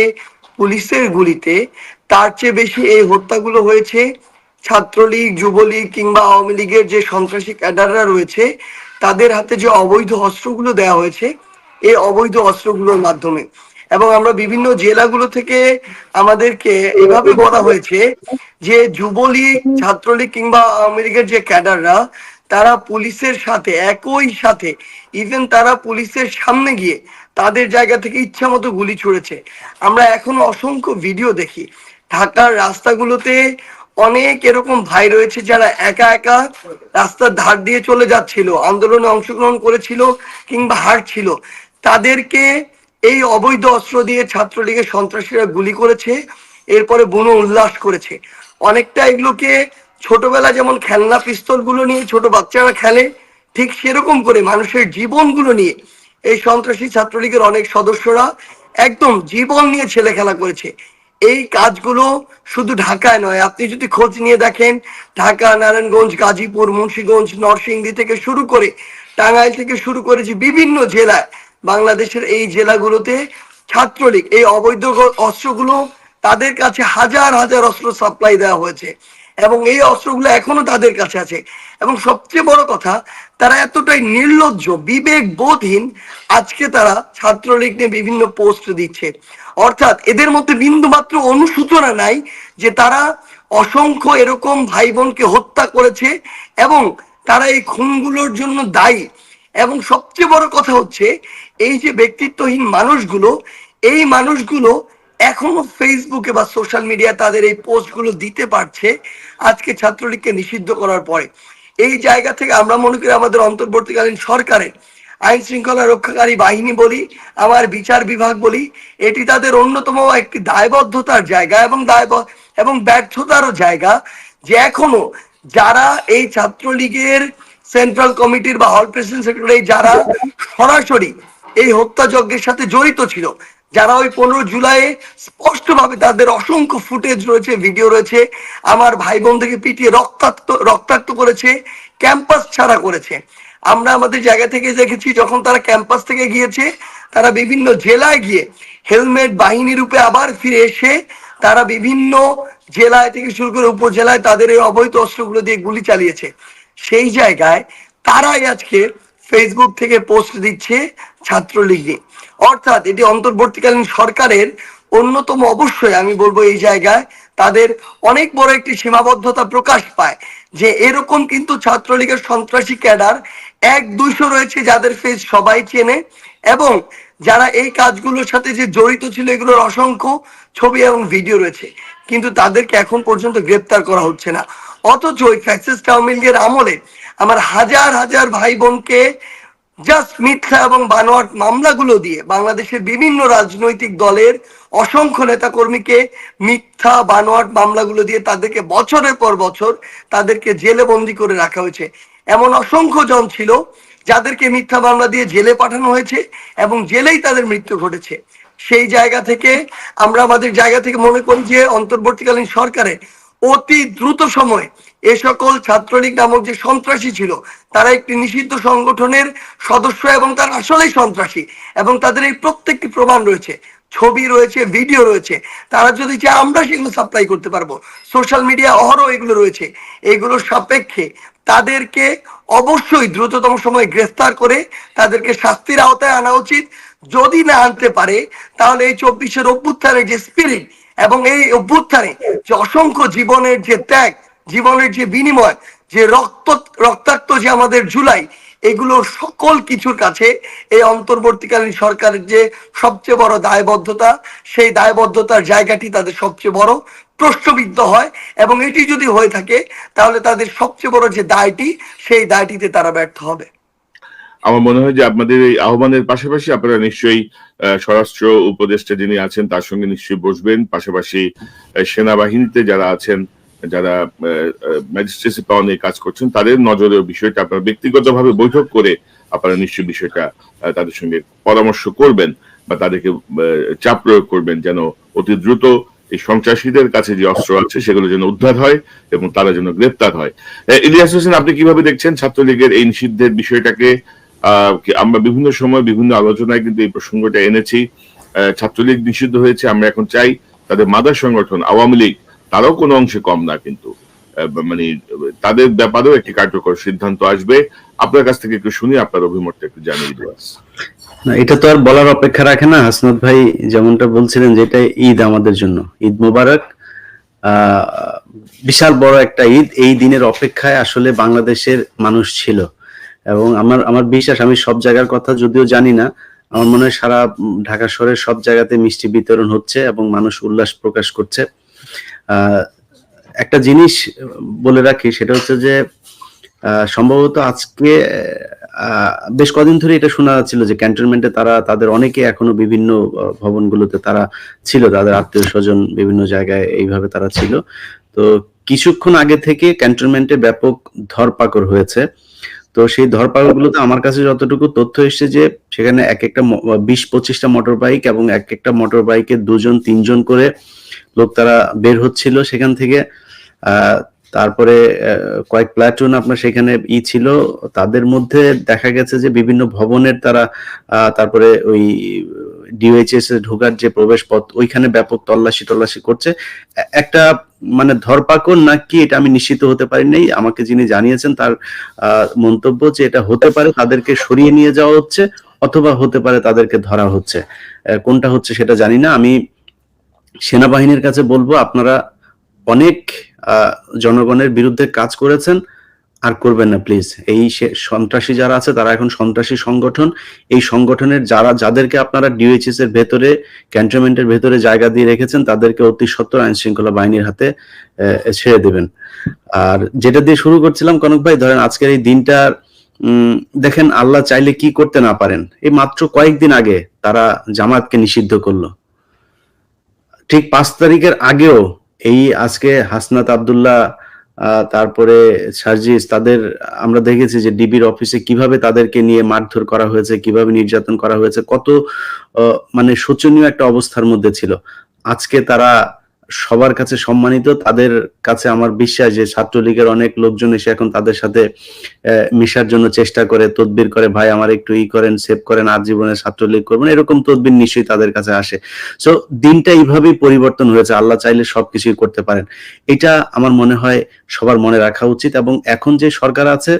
পুলিশের গুলিতে, তার চেয়ে বেশি এই হত্যাগুলো হয়েছে ছাত্রলীগ, যুবলীগ কিংবা আওয়ামী লীগের যে সন্ত্রাসী ক্যাডাররা রয়েছে তাদের হাতে যে অবৈধ অস্ত্রগুলো দেওয়া হয়েছে, এই অবৈধ অস্ত্রগুলোর মাধ্যমে। এবং আমরা বিভিন্ন জেলাগুলো থেকে আমাদেরকে এভাবে বলা হয়েছে যে যুবলীগ, ছাত্রলীগ কিংবা আওয়ামী লীগের যে ক্যাডাররা, তারা পুলিশের সাথে একই সাথে, ইভেন তারা পুলিশের সামনে গিয়ে তাদের জায়গা থেকে ইচ্ছা মতো গুলি ছুড়েছে। আমরা এখনো অসংখ্য ভিডিও দেখি ঢাকার রাস্তাগুলোতে, অনেক এরকম ভাই রয়েছে যারা একা একা রাস্তার ধার দিয়ে চলে যাচ্ছিল, আন্দোলনে অংশগ্রহণ করেছিল কিংবা হাঁটছিল, তাদেরকে এই অবৈধ অস্ত্র দিয়ে ছাত্রলীগের সন্ত্রাসীরা গুলি করেছে, এরপরে বুনো উল্লাস করেছে। অনেকটা এগুলোকে ছোটবেলা যেমন খেলনা পিস্তল গুলো নিয়ে ছোট বাচ্চারা খেলে, ঠিক সেরকম করে মানুষের জীবনগুলো নিয়ে এই সন্ত্রাসী ছাত্রলীগের অনেক সদস্যরা একদম জীবন নিয়ে ছেলে খেলা করেছে। এই কাজগুলো শুধু ঢাকায় নয়, আপনি যদি খোঁজ নিয়ে দেখেন, ঢাকা, নারায়ণগঞ্জ, গাজীপুর, মুন্সিগঞ্জ, নরসিংদী থেকে শুরু করে টাঙ্গাইল থেকে শুরু করে যে বিভিন্ন জেলায়, বাংলাদেশের এই জেলাগুলোতে ছাত্রলীগ এই অবৈধ অস্ত্রগুলো তাদের কাছে হাজার হাজার অস্ত্র সাপ্লাই দেওয়া হয়েছে এবং এই অস্ত্রগুলো এখনো তাদের কাছে আছে। এবং সবচেয়ে বড় কথা, তারা এতটাই নির্লজ্জ, বিবেক বোধহীন, আজকে তারা ছাত্রলীগ নিয়ে বিভিন্ন পোস্ট দিচ্ছে। অর্থাৎ এদের মধ্যে বিন্দুমাত্র অনুশোচনা নাই যে তারা অসংখ্য এরকম ভাই বোনকে হত্যা করেছে এবং তারা এই খুনগুলোর জন্য দায়ী। এবং সবচেয়ে বড় কথা হচ্ছে, এই যে ব্যক্তিত্বহীন মানুষগুলো, এই মানুষগুলো এখনো ফেসবুকে বা সোশ্যাল মিডিয়া তাদের এই পোস্টগুলো দিতে পারছে আজকে ছাত্রলীগকে নিষিদ্ধ করার পরে। এই জায়গা থেকে আমরা মনে করি আমাদের অন্তর্বর্তীকালীন সরকারের আইন শৃঙ্খলা রক্ষাকারী বাহিনী বলি, আমার বিচার বিভাগ বলি, এটি তাদের অন্যতম একটি দায়বদ্ধতার জায়গা এবং ব্যর্থতারও জায়গা যে এখনো যারা এই ছাত্রলীগের সেন্ট্রাল কমিটির বা হল প্রেসিডেন্ট সেক্রেটারি যারা সরাসরি এই হত্যাযজ্ঞের সাথে জড়িত ছিল, যারা ওই 15 জুলাই স্পষ্টভাবে তাদের অসংখ্য ফুটেজ রয়েছে, ভিডিও রয়েছে, আমার ভাই বোনদেরকে পিটিয়ে রক্তাক্ত করেছে, ক্যাম্পাস ছাড়া করেছে। আমরা আমাদের জায়গা থেকে দেখেছি যখন তারা ক্যাম্পাস থেকে গিয়েছে, তারা বিভিন্ন জেলায় গিয়ে হেলমেট বাহিনী রূপে আবার ফিরে এসে তারা বিভিন্ন জেলায় থেকে শুরু করে উপজেলায় তাদের এই অবৈধ অস্ত্রগুলো দিয়ে গুলি চালিয়েছে। সেই জায়গায় তারাই আজকে ফেসবুক থেকে পোস্ট দিচ্ছে ছাত্রলীগ নিয়ে। অর্থাৎ এটি অন্তর্বর্তীকালীন সরকারের অন্যতম, অবশ্যই আমি বলবো এই জায়গায় তাদের অনেক বড় একটি সীমাবদ্ধতা প্রকাশ পায় যে এরকম কিন্তু ছাত্রলীগের সন্ত্রাসী ক্যাডার 1-200 রয়েছে যাদের ফেস সবাই চেনে এবং যারা এই কাজগুলোর সাথে যে জড়িত ছিল এগুলোর অসংখ্য ছবি এবং ভিডিও রয়েছে, কিন্তু তাদেরকে এখন পর্যন্ত গ্রেপ্তার করা হচ্ছে না। অথচ ওই ফ্যাসিস্ট আওয়ামী লীগের আমলে আমার হাজার হাজার ভাই বোনকে জাস্ট মিথ্যা এবং বানোয়াট মামলাগুলো দিয়ে বাংলাদেশের বিভিন্ন রাজনৈতিক দলের অসংখ্য নেতাকর্মীকে মিথ্যা বানোয়াট মামলাগুলো দিয়ে তাদেরকে বছরের পর বছর তাদেরকে জেলে বন্দি করে রাখা হয়েছে। এমন অসংখ্য জন ছিল যাদেরকে মিথ্যা মামলা দিয়ে জেলে পাঠানো হয়েছে এবং জেলেই তাদের মৃত্যু ঘটেছে। সেই জায়গা থেকে আমরা আমাদের জায়গা থেকে মনে করি যে অন্তর্বর্তীকালীন সরকারে অতি দ্রুত সময়ে এ সকল ছাত্রলীগ নামক যে সন্ত্রাসী ছিল তারা একটি নিষিদ্ধ সংগঠনের সদস্য এবং তারা আসলেই সন্ত্রাসী এবং তাদের এই প্রত্যেকটি প্রমাণ রয়েছে, ছবি রয়েছে, ভিডিও রয়েছে। তারা যদি চায় আমরা সেগুলো সাপ্লাই করতে পারবো, সোশ্যাল মিডিয়া অহরহ এগুলো রয়েছে। এগুলোর সাপেক্ষে তাদেরকে অবশ্যই দ্রুততম সময়ে গ্রেফতার করে তাদেরকে শাস্তির আওতায় আনা উচিত। যদি না আনতে পারে তাহলে এই 24-এর অভ্যুত্থানের যে স্পিরিট এবং এই অভ্যুত্থানে যে অসংখ্য জীবনের যে ত্যাগ, জীবনের যে বিনিময়, যে রক্তাক্ত যে আমাদের জুলাই, এগুলো সকল কিছুর কাছে এই অন্তর্বর্তীকালীন সরকারের যে সবচেয়ে বড় দায়বদ্ধতা, সেই দায়বদ্ধতার জায়গাটি তাদের সবচেয়ে বড় প্রশ্নবিদ্ধ হয় এবং এটি যদি হয়ে থাকে তাহলে তাদের সবচেয়ে বড় যে দায়টি, সেই দায়টিতে তারা ব্যর্থ হবে। আমার মনে হয় যে আপনাদের এই আহ্বানের পাশাপাশি আপনারা নিশ্চয়ই স্বরাষ্ট্র উপদেষ্টা যিনি আছেন তার সঙ্গে নিশ্চয়ই বসবেন, পাশাপাশি সেনাবাহিনীতে যারা আছেন, যারা ম্যাজিস্ট্রেসি পাওয়া নিয়ে কাজ করছেন, তাদের নজরেও বিষয়টা আপনারা ব্যক্তিগতভাবে বৈঠক করে আপনারা নিশ্চয়ই বিষয়টা তাদের সঙ্গে পরামর্শ করবেন বা তাদেরকে চাপ প্রয়োগ করবেন যেন অতি দ্রুত এই সন্ত্রাসীদের কাছে যে অস্ত্র আছে সেগুলো যেন উদ্ধার হয় এবং তারা যেন গ্রেপ্তার হয়। ইলিয়াস হোসেন, আপনি কিভাবে দেখছেন ছাত্রলীগের এই নিষিদ্ধের বিষয়টাকে? আমরা বিভিন্ন সময় বিভিন্ন আলোচনায় কিন্তু এই প্রসঙ্গটা এনেছি। ছাত্রলীগ নিষিদ্ধ হয়েছে, আমরা এখন চাই তাদের মাদার সংগঠন আওয়ামী লীগ তারাও কোনো অংশে কম না, কিন্তু মানে তাদের ব্যাপারেও একটি কার্যকর সিদ্ধান্ত আসবে। আপনার কাছ থেকে একটু শুনি, আপনার অভিমতটা একটু জানিয়ে দেওয়া। না, এটা তো আর বলার অপেক্ষা রাখে না। হাসনাত ভাই যেমনটা বলছিলেন যে এটা ঈদ আমাদের জন্য, ঈদ মোবারক, বিশাল বড় একটা ঈদ। এই দিনের অপেক্ষায় আসলে বাংলাদেশের মানুষ ছিল এবং আমার বিশ্বাস, আমি সব জায়গার কথা যদিও জানি না, আমার মনে হয় সারা ঢাকা শহরের সব জায়গাতে মিষ্টি বিতরণ হচ্ছে এবং মানুষ উল্লাস প্রকাশ করছে। একটা জিনিস বলে রাখি, সেটা হচ্ছে যে সম্ভবত বেশ কদিন ধরে এটা শোনা যাচ্ছিল যে ক্যান্টনমেন্টে তারা তাদের অনেকে এখনো বিভিন্ন ভবনগুলোতে তারা ছিল, তাদের আত্মীয় স্বজন বিভিন্ন জায়গায় এইভাবে তারা ছিল। তো কিছুক্ষণ আগে থেকে ক্যান্টনমেন্টে ব্যাপক ধরপাকড় হয়েছে। তো সেই ধরপাকড়গুলোতে আমার কাছে যতটুকু তথ্য এসেছে যে সেখানে এক একটা 20-25টা মোটর বাইক এবং এক একটা মোটর বাইকে 2-3জন করে লোক তারা বের হচ্ছিল সেখান থেকে। তারপরে কয়েক প্লাটুন আপনার সেখানে ছিল, তাদের মধ্যে দেখা গেছে যে বিভিন্ন ভবনের তারা তারপরে ওই ডিওএইচএস এ ঢোকার যে প্রবেশ পথ ওইখানে ব্যাপক তল্লাশি করছে। একটা মানে ধরপাকড় নাকি এটা আমি নিশ্চিত হতে পারি নাই। আমাকে যিনি জানিয়েছেন তার মন্তব্য যে এটা হতে পারে তাদেরকে সরিয়ে নিয়ে যাওয়া হচ্ছে অথবা হতে পারে তাদেরকে ধরা হচ্ছে, কোনটা হচ্ছে সেটা জানি না। আমি সেনাবাহিনীর কাছে বলবো আপনারা অনেক জনগণের বিরুদ্ধে কাজ করেছেন, আর করবেন না প্লিজ। এই সন্ত্রাসী যারা আছে তারা এখন সন্ত্রাসী সংগঠন। এই সংগঠনের যাদেরকে আপনারা ডিওএইচএস এর ভেতরে ক্যান্টনমেন্টের ভেতরে জায়গা দিয়ে রেখেছেন তাদেরকে অতি সত্বর আইন শৃঙ্খলা বাহিনীর হাতে ছেড়ে দেবেন। আর যেটা দিয়ে শুরু করছিলাম কনক ভাই, ধরেন আজকের এই দিনটা দেখেন আল্লাহ চাইলে কি করতে না পারেন। এই মাত্র কয়েকদিন আগে তারা জামাতকে নিষিদ্ধ করলো, ঠিক 5 তারিখের আগেও এই আজকে হাসনাত আব্দুল্লাহ তারপরে সার্জিস তাদের আমরা দেখেছি যে ডিবির অফিসে কিভাবে তাদেরকে নিয়ে মারধর করা হয়েছে, কিভাবে নির্যাতন করা হয়েছে, কত মানে শোচনীয় একটা অবস্থার মধ্যে ছিল। আজকে তারা সবার কাছে সম্মানিত। তাদের কাছে আমার বিশ্বাস যে ছাত্রলীগের অনেক লোকজন এসে এখন তাদের সাথে মিশার জন্য চেষ্টা করে, তদবির করে, ভাই আমার একটু করেন, সেভ করেন, আর জীবনে ছাত্রলীগ করবেন, এরকম তদবির নিশ্চয়ই তাদের কাছে আসে। সো দিনটা এইভাবেই পরিবর্তন হয়েছে। আল্লাহ চাইলে সবকিছুই করতে পারেন, এটা আমার মনে হয় সবার মনে রাখা উচিত। এবং এখন যে সরকার আছে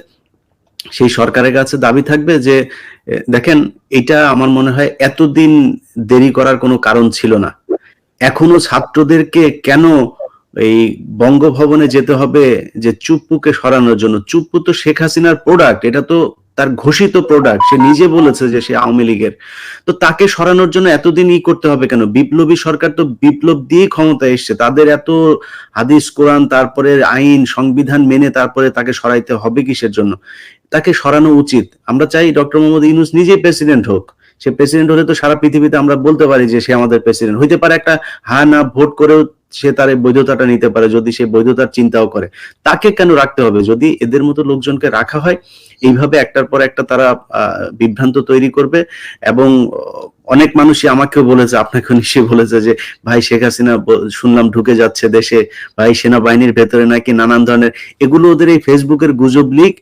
সেই সরকারের কাছে দাবি থাকবে যে দেখেন এটা আমার মনে হয় এতদিন দেরি করার কোনো কারণ ছিল না। এখনো ছাত্রদেরকে কেন এই বঙ্গভবনে যেতে হবে যে চুপ্পুকে সরানোর জন্য? চুপ্পু তো শেখ হাসিনার প্রোডাক্ট, এটা তো তার ঘোষিত প্রোডাক্ট, সে নিজে বলেছে যে সে আওয়ামী লীগের। তো তাকে সরানোর জন্য এতদিন করতে হবে কেন? বিপ্লবী সরকার তো বিপ্লব দিয়ে ক্ষমতায় এসছে, তাদের এত হাদিস কোরআন তারপরে আইন সংবিধান মেনে তারপরে তাকে সরাইতে হবে কিসের জন্য? তাকে সরানো উচিত। আমরা চাই ডক্টর মোহাম্মদ ইউনূস নিজেই প্রেসিডেন্ট হোক। সে প্রেসিডেন্ট হলে তো সারা পৃথিবীতে আমরা বলতে পারি যে সে আমাদের প্রেসিডেন্ট হইতে পারে। একটা হ্যাঁ না ভোট করেও সে তার এই বৈধতাটা নিতে পারে যদি সে বৈধতার চিন্তাও করে। তাকে কেন রাখতে হবে? যদি এদের মতো লোকজনকে রাখা হয় এইভাবে একটার পর একটা তারা বিভ্রান্ত তৈরি করবে। এবং অনেক মানুষই আমাকেও বলেছে, আপনাকে নিশ্চয়ই বলেছে যে ভাই শেখ হাসিনা শুনলাম ঢুকে যাচ্ছে দেশে, ভাই সেনাবাহিনীর ভেতরে নাকি নানান ধরনের, এগুলো ওদের এই ফেসবুকের গুজব লিক,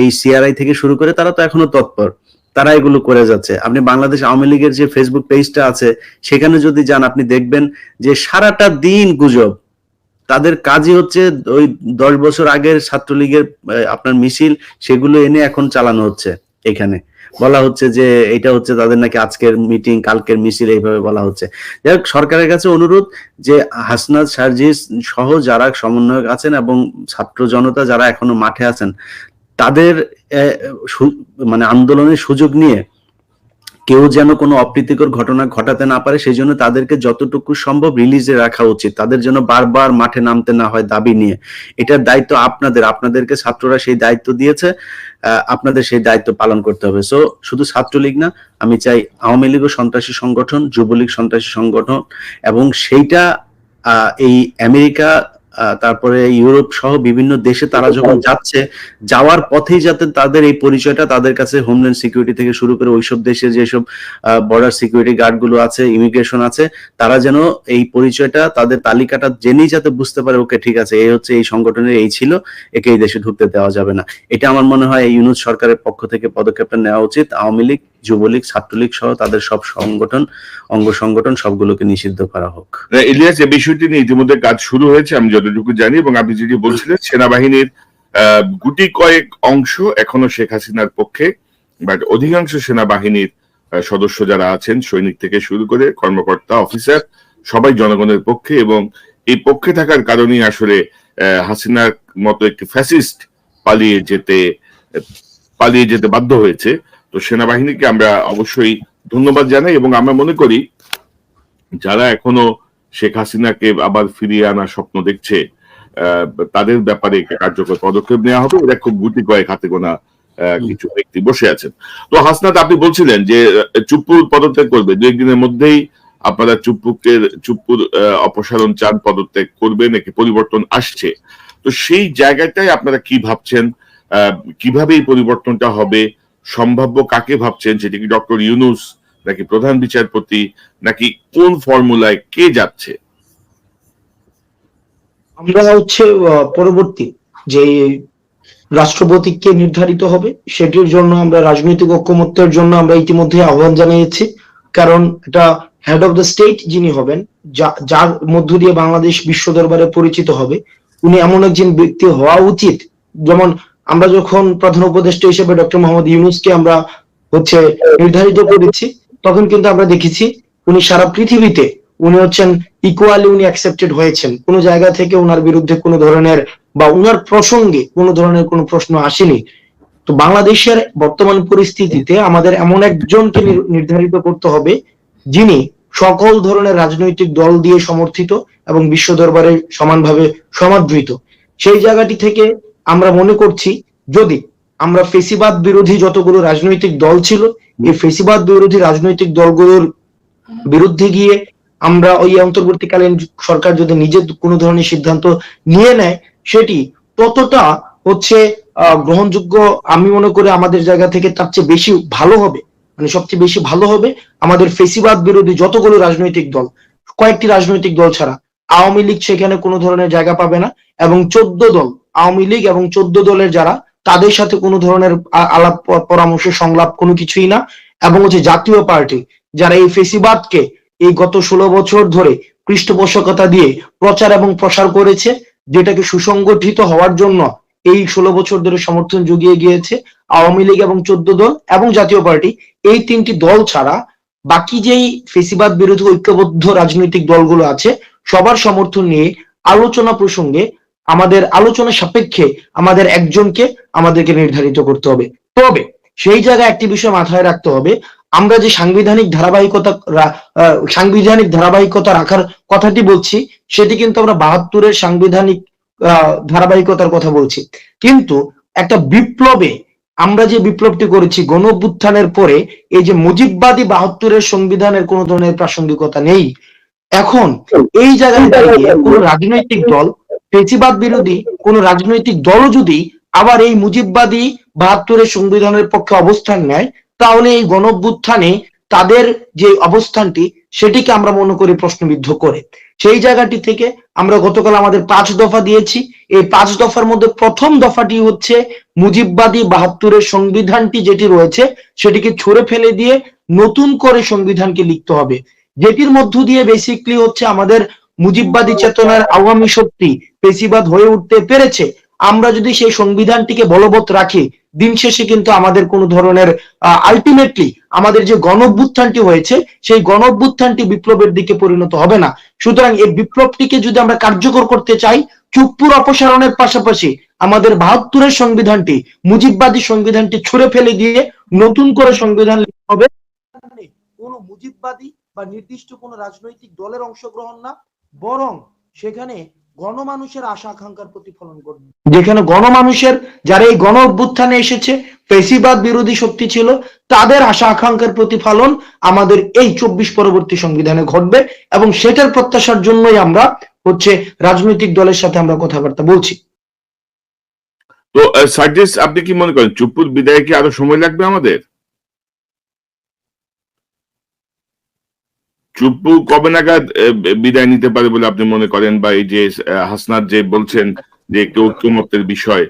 এই সিআরআই থেকে শুরু করে তারা তো এখনো তৎপর, তারা এগুলো করে যাচ্ছে। আপনি বাংলাদেশ আওয়ামী লীগের যে ফেসবুক পেজটা আছে সেখানে যদি যান আপনি দেখবেন যে সারাটা দিন গুজব। তাদের কাজই হচ্ছে ওই 10 বছর আগের ছাত্রলীগের আপনার মিছিল সেগুলো এনে এখন চালানো হচ্ছে। এখানে বলা হচ্ছে যে এটা হচ্ছে তাদের নাকি আজকের মিটিং, কালকের মিছিল, এইভাবে বলা হচ্ছে। যাই হোক, সরকারের কাছে অনুরোধ যে হাসনাত সার্জিস সহ যারা সমন্বয়ক আছেন এবং ছাত্র জনতা যারা এখনো মাঠে আছেন তাদের মানে আন্দোলনের সুযোগ নিয়ে কেউ যেন কোনো অপ্রীতিকর ঘটনা ঘটাতে না পারে, সেই জন্য তাদেরকে যতটুকু সম্ভব রিলিজে রাখা উচিত। তাদের জন্য বারবার মাঠে নামতে না হয় দাবি নিয়ে। এটার দায়িত্ব আপনাদেরকে ছাত্ররা সেই দায়িত্ব দিয়েছে, আপনাদের সেই দায়িত্ব পালন করতে হবে। সো শুধু ছাত্রলীগ না, আমি চাই আওয়ামী লীগও সন্ত্রাসী সংগঠন, যুবলীগ সন্ত্রাসী সংগঠন, এবং সেইটা এই আমেরিকা তারপরে ইউরোপ সহ বিভিন্ন দেশে তারা যখন যাচ্ছে, যাওয়ার পথেই যাতে তাদের এই পরিচয়টা তাদের কাছে হোমল্যান্ড সিকিউরিটি থেকে শুরু করে ওইসব দেশে যেসব বর্ডার সিকিউরিটি গার্ড গুলো আছে, ইমিগ্রেশন আছে, তারা যেন এই পরিচয়টা তাদের তালিকাটা জেনেই যাতে বুঝতে পারে ওকে ঠিক আছে এই হচ্ছে এই সংগঠনের এই ছিল, একে এই দেশে ঢুকতে দেওয়া যাবে না। এটা আমার মনে হয় ইউনূস সরকারের পক্ষ থেকে পদক্ষেপটা নেওয়া উচিত। আওয়ামী লীগ, যুবলীগ, ছাত্রলীগ সহ তাদের সব সংগঠন, অঙ্গ সংগঠন সবগুলোকে নিষিদ্ধ করা হোক। ইলিয়াস, এই বিষয়টি নিয়ে ইতিমধ্যে কাজ শুরু হয়েছে আমি যতটুকু জানি, এবং আপনি যেটি বলছিলেন সেনাবাহিনীর গুটি কয়েক অংশ এখনো শেখ হাসিনার পক্ষে, বাট অধিকাংশ সেনাবাহিনীর সদস্য যারা আছেন সৈনিক থেকে শুরু করে কর্মকর্তা, অফিসার, সবাই জনগণের পক্ষে। এবং এই পক্ষে থাকার কারণেই আসলে হাসিনার মতো একটি ফ্যাসিস্ট পালিয়ে যেতে বাধ্য হয়েছে। তো সেনাবাহিনীকে আমরা অবশ্যই ধন্যবাদ জানাই, এবং আমরা মনে করি যারা এখনো শেখ হাসিনাকে আবার ফিরিয়ে আনার স্বপ্ন দেখছে তাদের ব্যাপারে কার্যকর পদক্ষেপ নেওয়া হবে। এটা খুব গুটি কয়েক হাতে গোনা কিছু ব্যক্তি বসে আছেন। তো হাসনাত, আপনি বলছিলেন যে চুপ্পুর পদত্যাগ করবে 2-1 দিনের মধ্যেই। আপনারা চুপ্পুর অপসারণ চান, পদত্যাগ করবে নাকি পরিবর্তন আসছে? তো সেই জায়গাটাই আপনারা কি ভাবছেন? কিভাবে এই পরিবর্তনটা হবে? সম্ভাব্য কাকে ভাবছেন? সেটা কি ডক্টর ইউনূস নাকি প্রধান বিচারপতি, নাকি কোন ফর্মুলায় কে যাচ্ছে? আমরা হচ্ছে পরবর্তী যে রাষ্ট্রপতিকে নির্ধারিত হবে সেটির জন্য আমরা রাজনৈতিক ঐকমত্যের জন্য আমরা ইতিমধ্যে আহ্বান জানিয়েছি। কারণ এটা হেড অফ দ্য স্টেট যিনি হবেন, যার মধ্য দিয়ে বাংলাদেশ বিশ্ব দরবারে পরিচিত হবে, উনি এমন একজন ব্যক্তি হওয়া উচিত। যেমন আমরা যখন প্রধান উপদেষ্টা হিসেবে ডক্টর মোহাম্মদ ইউনূসকে আমরা হচ্ছে নির্ধারিত করেছি, তখন কিন্তু আমরা দেখেছি উনি সারা পৃথিবীতে উনি হচ্ছেন ইকুয়ালি উনি অ্যাকসেপ্টেড হয়েছেন। কোনো জায়গা থেকে ওনার বিরুদ্ধে কোনো ধরনের বা উনার প্রসঙ্গে কোনো ধরনের কোনো প্রশ্ন আসেনি। তো বাংলাদেশের বর্তমান পরিস্থিতিতে আমাদের এমন একজনকে নির্ধারিত করতে হবে যিনি সকল ধরনের রাজনৈতিক দল দিয়ে সমর্থিত এবং বিশ্ব দরবারে সমানভাবে সমাদৃত। সেই জায়গাটি থেকে আমরা মনে করছি যদি আমরা ফেসিবাদ বিরোধী যতগুলো রাজনৈতিক দল ছিল, এই ফেসিবাদ বিরোধী রাজনৈতিক দলগুলোর বিরুদ্ধে গিয়ে আমরা ওই অন্তর্বর্তীকালীন সরকার যদি নিজে কোনো ধরনের সিদ্ধান্ত নিয়ে নেয়, সেটি ততটা হচ্ছে গ্রহণযোগ্য আমি মনে করি আমাদের জায়গা থেকে তার চেয়ে বেশি ভালো হবে। মানে সবচেয়ে বেশি ভালো হবে আমাদের ফেসিবাদ বিরোধী যতগুলো রাজনৈতিক দল, কয়েকটি রাজনৈতিক দল ছাড়া আওয়ামী লীগ সেখানে কোনো ধরনের জায়গা পাবে না, এবং 14 দল আওয়ামী লীগ এবং 14 দলের যারা, তাদের সাথে কোনো ধরনের আলাপ পরামর্শ সংলাপ কোনো কিছুই না। এবং হচ্ছে জাতীয় পার্টি যারা এই ফেসিবাদকে এই গত 16 বছর ধরে পৃষ্ঠপোষকতা দিয়ে প্রচার এবং প্রসার করেছে, যেটাকে সুসংগঠিত হওয়ার জন্য এই 16 বছর ধরে সমর্থন জুগিয়ে গিয়েছে আওয়ামী লীগ এবং 14 দল এবং জাতীয় পার্টি, এই 3টি দল ছাড়া বাকি যেই ফেসিবাদ বিরোধী ঐক্যবদ্ধ রাজনৈতিক দলগুলো আছে সবার সমর্থন নিয়ে আলোচনা প্রসঙ্গে আমাদের আলোচনা সাপেক্ষে আমাদের একজনকে আমাদেরকে নির্ধারিত করতে হবে। তবে সেই জায়গায় একটি বিষয় মাথায় রাখতে হবে, আমরা যে সাংবিধানিক ধারাবাহিকতা রাখার কথাটি বলছি, সেটি কিন্তু আমরা 72-এর সাংবিধানিক ধারাবাহিকতার কথা বলছি। কিন্তু একটা বিপ্লবে আমরা যে বিপ্লবটি করেছি গণ অভ্যুত্থানের পরে, এই যে মুজিববাদী 72-এর সংবিধানের কোনো ধরনের প্রাসঙ্গিকতা নেই। এখন এই জায়গায় দাঁড়িয়ে কোন রাজনৈতিক দল, ফেসিবাদ বিরোধী কোন রাজনৈতিক দলও যদি আবার এই মুজিববাদী 72-এর সংবিধানের পক্ষে অবস্থান নেয়, তাহলে এই গণ অভ্যুত্থানে তাদের যে অবস্থানটি সেটিকে আমরা মনে করি প্রশ্নবিদ্ধ করে। সেই জায়গাটি থেকে আমরা গতকাল আমাদের 5 দফা দিয়েছি। এই 5 দফার মধ্যে প্রথম দফাটি হচ্ছে মুজিববাদী 72-এর সংবিধানটি যেটি রয়েছে সেটিকে ছুঁড়ে ফেলে দিয়ে নতুন করে সংবিধানকে লিখতে হবে, যেটির মধ্য দিয়ে বেসিক্যালি হচ্ছে আমাদের মুজিববাদী চেতনার আওয়ামী শক্তি ফেসিবাদ হয়ে উঠতে পেরেছে। আমরা যদি সেই সংবিধানটিকে বলবৎ রাখি, দিন শেষে কিন্তু আমাদের কোনো ধরনের আলটিমেটলি আমাদের যে গণ অভ্যুত্থানটি হয়েছে সেই গণ অভ্যুত্থানটি বিপ্লবের দিকে পরিণত হবে না। সুতরাং এই বিপ্লবটিকে যদি আমরা কার্যকর করতে চাই, চুপ্পুর অপসারণের পাশাপাশি আমাদের 72-এর সংবিধানটি, মুজিববাদী সংবিধানটি ছুঁড়ে ফেলে দিয়ে নতুন করে সংবিধান লিখতে হবে। কোনো মুজিববাদী বা নির্দিষ্ট কোনো রাজনৈতিক দলের অংশগ্রহণ না, বরং সেখানে গণমানুষের আশা আকাঙ্ক্ষার প্রতিফলন করবে। যেখানে গণমানুষের, যারা এই গণ অভ্যুত্থানে এসেছে ফেসিবাদ বিরোধী শক্তি ছিল, তাদের আশা আকাঙ্ক্ষার প্রতিফলন আমাদের এই 24 পরবর্তী সংবিধানে ঘটবে, এবং সেটার প্রত্যাশার জন্যই আমরা হচ্ছে রাজনৈতিক দলের সাথে আমরা কথাবার্তা বলছি। তো সার্জিস, আপনি কি মনে করেন চুপ্পুর বিদায় কি আরো সময় লাগবে আমাদের? চুপ্পু কবে নাগাদ বিদায় নিতে পারে বলে আপনি মনে করেন? বা এই যে হাসনাত যে বলছেন যে একটু ঐক্যমত্যের বিষয়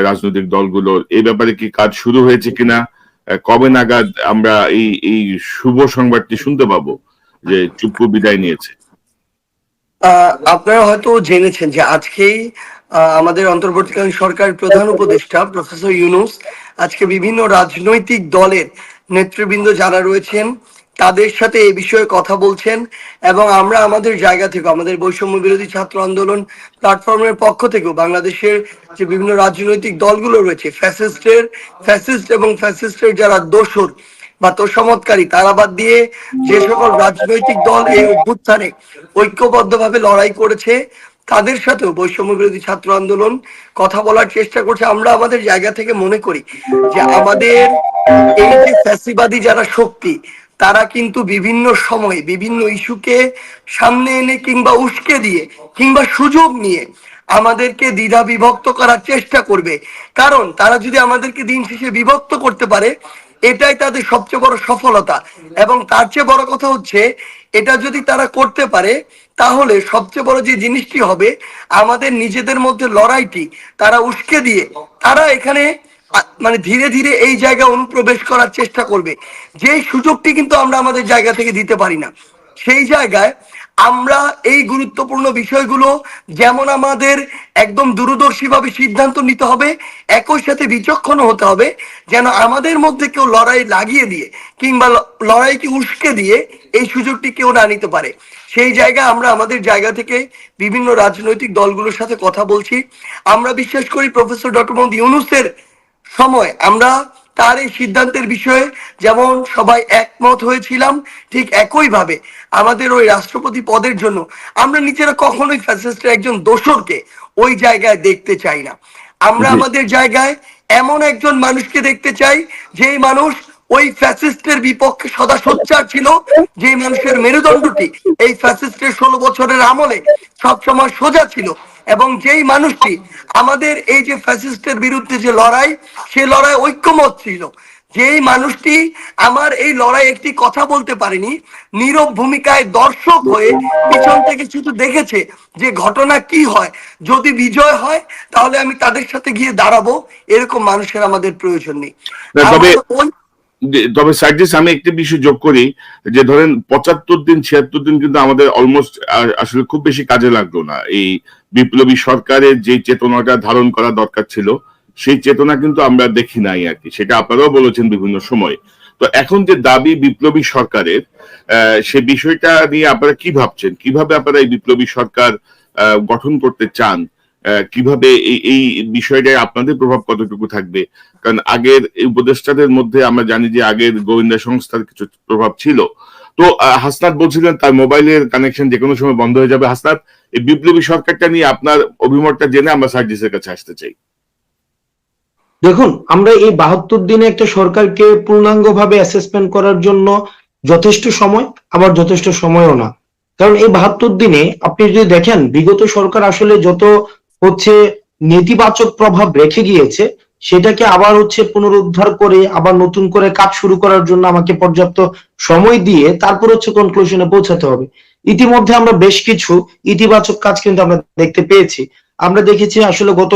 রাজনৈতিক দলগুলোর, এই ব্যাপারে কি কাজ শুরু হয়েছে কিনা? কবে নাগাদ আমরা এই শুভ সংবাদটি শুনতে পাবো যে চুপ্পু বিদায় নিয়েছে? আপনারা হয়তো জেনেছেন যে আজকেই আমাদের অন্তর্বর্তীকালীন সরকারের প্রধান উপদেষ্টা প্রফেসর ইউনূস আজকে বিভিন্ন রাজনৈতিক দলের নেতৃবৃন্দ যারা রয়েছেন তাদের সাথে এই বিষয়ে কথা বলছেন, এবং আমরা আমাদের জায়গা থেকে, আমাদের বৈষম্য বিরোধী ছাত্র আন্দোলন প্ল্যাটফর্মের পক্ষ থেকেও বাংলাদেশের যে বিভিন্ন রাজনৈতিক দলগুলো রয়েছে, ফ্যাসিস্ট এবং ফ্যাসিস্টের যারা দোসর বা তোষামতকারী, তারা বাদ দিয়ে যে সকল রাজনৈতিক দল এই অভ্যুত্থানে ঐক্যবদ্ধভাবে লড়াই করেছে তাদের সাথেও বৈষম্য বিরোধী ছাত্র আন্দোলন কথা বলার চেষ্টা করছে। আমরা আমাদের জায়গা থেকে মনে করি যে আমাদের এই যে ফ্যাসিবাদী যারা শক্তি, তারা কিন্তু বিভিন্ন সময়ে বিভিন্ন ইস্যুকে সামনে এনে কিংবা উস্কে দিয়ে কিংবা সুযোগ নিয়ে আমাদেরকে দ্বিধা বিভক্ত করার চেষ্টা করবে। কারণ তারা যদি আমাদেরকে দিন শেষে বিভক্ত করতে পারে, এটাই তাদের সবচেয়ে বড় সফলতা। এবং তার চেয়ে বড় কথা হচ্ছে, এটা যদি তারা করতে পারে তাহলে সবচেয়ে বড় যে জিনিসটি হবে, আমাদের নিজেদের মধ্যে লড়াইটি তারা উস্কে দিয়ে তারা এখানে মানে ধীরে ধীরে এই জায়গায় অনুপ্রবেশ করার চেষ্টা করবে, যে সুযোগটি কিন্তু আমরা আমাদের জায়গা থেকে দিতে পারি না। সেই জায়গায় আমরা এই গুরুত্বপূর্ণ বিষয়গুলো যেমন আমাদের একদম দূরদর্শীভাবে সিদ্ধান্ত নিতে হবে, একই সাথে বিচক্ষণ হতে হবে, যেন আমাদের মধ্যে কেউ লড়াই লাগিয়ে দিয়ে কিংবা লড়াইকে উস্কে দিয়ে এই সুযোগটি কেউ না নিতে পারে। সেই জায়গায় আমরা আমাদের জায়গা থেকে বিভিন্ন রাজনৈতিক দলগুলোর সাথে কথা বলছি। আমরা বিশ্বাস করি প্রফেসর ডক্টর মোহাম্মদ ইউনূসের সময় আমরা তার এই সিদ্ধান্তের বিষয়ে যেমন সবাই একমত হয়েছিলাম, ঠিক একইভাবে আমাদের ওই রাষ্ট্রপতি পদের জন্য আমরা নিজেরা কখনোই ফ্যাসিস্টের একজন দোসরকে ওই জায়গায় দেখতে চাই না। আমরা আমাদের জায়গায় এমন একজন মানুষকে দেখতে চাই, যেই মানুষ ওই ফ্যাসিস্টের বিপক্ষে সদা সোচ্চার ছিল, যে মানুষের মেরুদণ্ডটি এই ফ্যাসিস্টের 16 বছরের আমলে সবসময় সোজা ছিল, এবং যেই মানুষটি আমাদের এই যে ফ্যাসিস্টের বিরুদ্ধে যে লড়াই, সে লড়াই ঐক্যমত ছিল। যেই মানুষটি আমার এই লড়াই একটি কথা বলতে পারেনি, নীরব ভূমিকায় দর্শক হয়ে পিছন থেকে শুধু দেখেছে যে ঘটনা কি হয়, যদি বিজয় হয় তাহলে আমি তাদের সাথে গিয়ে দাঁড়াবো, এরকম মানুষের আমাদের প্রয়োজন নেই। তবে সার্জিস, আমি একটি বিষয় যোগ করি, যে ধরেন 75 দিন 76 দিন কিন্তু আমাদের অলমোস্ট আসলে খুব বেশি কাজে লাগলো না। এই বিপ্লবী সরকারের যে চেতনাটা ধারণ করা দরকার ছিল, সেই চেতনা কিন্তু আমরা দেখি নাই আর কি, সেটা আপনারাও বলেছেন বিভিন্ন সময়। তো এখন যে দাবি বিপ্লবী সরকারের, সে বিষয়টা নিয়ে আপনারা কি ভাবছেন? কিভাবে আপনারা এই বিপ্লবী সরকার গঠন করতে চান? কিভাবে এই বিষয়টায় আপনাদের প্রভাব কতটুকু থাকবে? কারণ আগের উপদেষ্টাদের মধ্যে আমরা জানি যে আগের গোয়েন্দা সংস্থার কিছু প্রভাব ছিল। তো হাসনাত বলছিলেন তার মোবাইলের কানেকশন যে কোনো সময় বন্ধ হয়ে যাবে। হাসনাত, এই বিপ্লবী সরকারটা নিয়ে আপনার অভিমতটা জেনে আমরা সার্জিসের কাছে আসতে চাই। দেখুন, আমরা এই 72 দিনে একটা সরকারকে পূর্ণাঙ্গভাবে অ্যাসেসমেন্ট করার জন্য যথেষ্ট সময়, আবার যথেষ্ট সময়ও না। কারণ এই 72 দিনে আপনি যদি দেখেন, বিগত সরকার আসলে যত হচ্ছে নেতিবাচক প্রভাব রেখে গিয়েছে, সেটাকে আবার হচ্ছে পুনরুদ্ধার করে আবার নতুন করে কাজ শুরু করার জন্য আমাকে পর্যাপ্ত সময় দিয়ে তারপর হচ্ছে কনক্লুশনে পৌঁছাতে হবে। ইতিমধ্যে আমরা বেশ কিছু ইতিবাচক কাজ কিন্তু আমরা দেখতে পেয়েছি। আমরা দেখেছি আসলে গত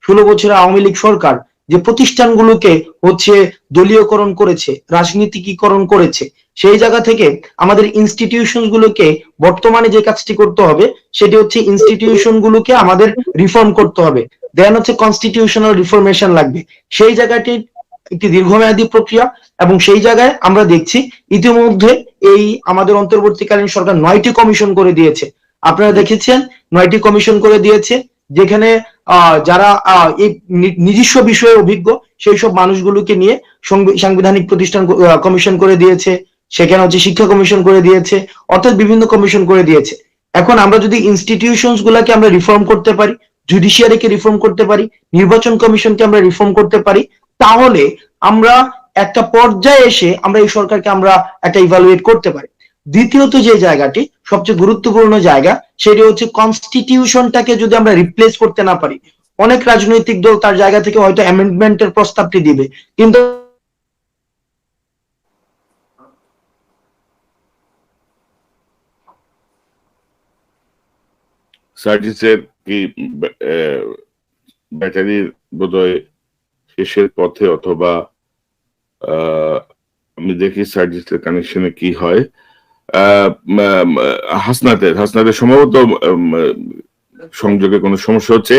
16 বছরের আওয়ামী লীগ সরকার যে প্রতিষ্ঠানগুলোকে হচ্ছে দলীয়করণ করেছে, রাজনীতিকীকরণ করেছে, সেই জায়গা থেকে আমাদের ইনস্টিটিউশন গুলোকে বর্তমানে যে কাজটি করতে হবে, সেটি হচ্ছে ইনস্টিটিউশন গুলোকে আমাদের রিফর্ম করতে হবে। দেন হচ্ছে কনস্টিটিউশনাল রিফরমেশন লাগবে। সেই জায়গাটি একটি দীর্ঘমেয়াদী প্রক্রিয়া, এবং সেই জায়গায় আমরা দেখছি ইতিমধ্যে এই আমাদের অন্তর্বর্তীকালীন সরকার 9টি কমিশন করে দিয়েছে। আপনারা দেখেছেন 9টি কমিশন করে দিয়েছে, যেখানে যারা এই নিজস্ব বিষয়ে অভিজ্ঞ সেই সব মানুষগুলোকে নিয়ে সাংবিধানিক প্রতিষ্ঠান কমিশন করে দিয়েছে, সেখানে হচ্ছে শিক্ষা কমিশন করে দিয়েছে, অর্থাৎ বিভিন্ন কমিশন করে দিয়েছে। এখন আমরা যদি ইনস্টিটিউশনস গুলাকে আমরা রিফর্ম করতে পারি, জুডিশিয়ারিকে রিফর্ম করতে পারি, নির্বাচন কমিশনকে আমরা রিফর্ম করতে পারি, তাহলে আমরা একটা পর্যায়ে এসে আমরা এই সরকারকে আমরা একটা ইভালুয়েট করতে পারি। দ্বিতীয়ত যে জায়গাটি সবচেয়ে গুরুত্বপূর্ণ জায়গা, সেটি হচ্ছে কনস্টিটিউশনটাকে যদি আমরা রিপ্লেস করতে না পারি, অনেক রাজনৈতিক দল তার জায়গা থেকে হয়তো অ্যামেন্ডমেন্টের প্রস্তাবটি দিবে, কিন্তু সার্জিসের কি ব্যাটারির বোধহয় শেষের পথে, অথবা আমি দেখি সার্জিসের কানেকশনে কি হয়। হাসনাতের সম্ভবত সংযোগে কোনো সমস্যা হচ্ছে।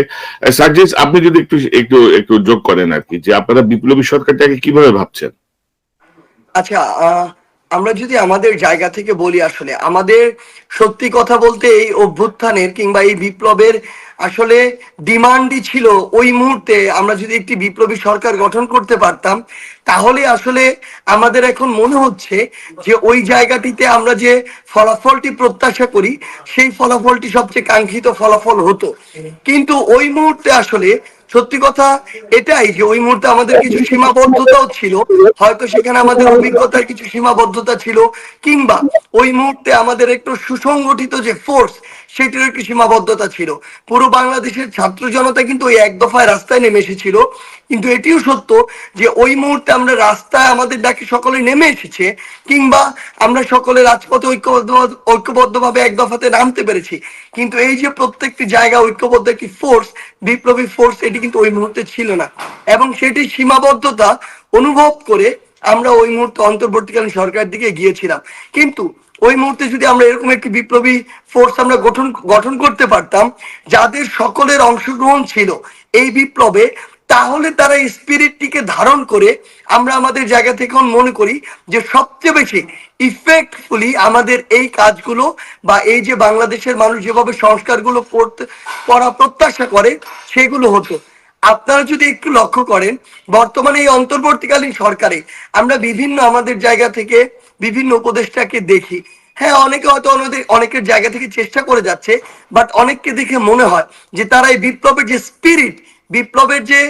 সার্জিস, আপনি যদি একটু একটু একটু যোগ করেন আর কি, যে আপনারা বিপ্লবী সরকারটাকে কিভাবে ভাবছেন? আচ্ছা, আমরা যদি আমাদের জায়গা থেকে বলি, আসলে আমাদের সত্যি কথা বলতে এই অভ্যুত্থানের কিংবা এই বিপ্লবের আসলে ডিমান্ডই ছিল ওই মুহূর্তে আমরা যদি একটি বিপ্লবী সরকার গঠন করতে পারতাম, তাহলে আসলে আমাদের এখন মনে হচ্ছে যে ওই জায়গাটিতে আমরা যে ফলাফলটি প্রত্যাশা করি সেই ফলাফলটি সবচেয়ে কাঙ্ক্ষিত ফলাফল হতো। কিন্তু ওই মুহূর্তে আসলে সত্যি কথা এটাই যে ওই মুহূর্তে আমাদের কিছু সীমাবদ্ধতাও ছিল, হয়তো সেখানে আমাদের অভিজ্ঞতার কিছু সীমাবদ্ধতা ছিল, কিংবা ওই মুহূর্তে আমাদের একটু সুসংগঠিত যে ফোর্স সেটির একটি সীমাবদ্ধতা ছিল। পুরো বাংলাদেশের ছাত্র জনতা কিন্তু ওই এক দফায় রাস্তায় নেমে এসেছিল, কিন্তু এটিও সত্য যে ওই মুহূর্তে আমরা রাস্তায় আমাদের ডাকে সকলে নেমে এসেছে, কিংবা আমরা সকলে রাজপথে ঐক্যবদ্ধভাবে এক দফাতে নামতে পেরেছি, কিন্তু এই যে প্রত্যেকটি জায়গা ঐক্যবদ্ধ একটি ফোর্স, বিপ্লবী ফোর্স, এটি কিন্তু ওই মুহূর্তে ছিল না। এবং সেটি সীমাবদ্ধতা অনুভব করে আমরা ওই মুহূর্তে অন্তর্বর্তীকালীন সরকারের দিকে গিয়েছিলাম। কিন্তু ওই মুহূর্তে যদি আমরা এরকম একটি বিপ্লবী ফোর্স আমরা গঠন করতে পারতাম যাদের সকলের অংশগ্রহণ ছিল এই বিপ্লবে, তাহলে তারা এই স্পিরিটটিকে ধারণ করে আমরা আমাদের জায়গা থেকে মনে করি যে সবচেয়ে বেশি ইফেক্টফুলি আমাদের এই কাজগুলো বা এই যে বাংলাদেশের মানুষ যেভাবে সংস্কারগুলো করা প্রত্যাশা করে সেগুলো হতো। আপনারা যদি একটু লক্ষ্য করেন, বর্তমানে এই অন্তর্বর্তীকালীন সরকারে আমরা বিভিন্ন আমাদের জায়গা থেকে বিভিন্ন উপদেষ্টাকে দেখি। হ্যাঁ, অনেকে হয়তো অনেকের জায়গা থেকে চেষ্টা করে যাচ্ছে, বাট অনেককে দেখে মনে হয় যে তারা এই বিপ্লবের যে স্পিরিট, বিপ্লবের যে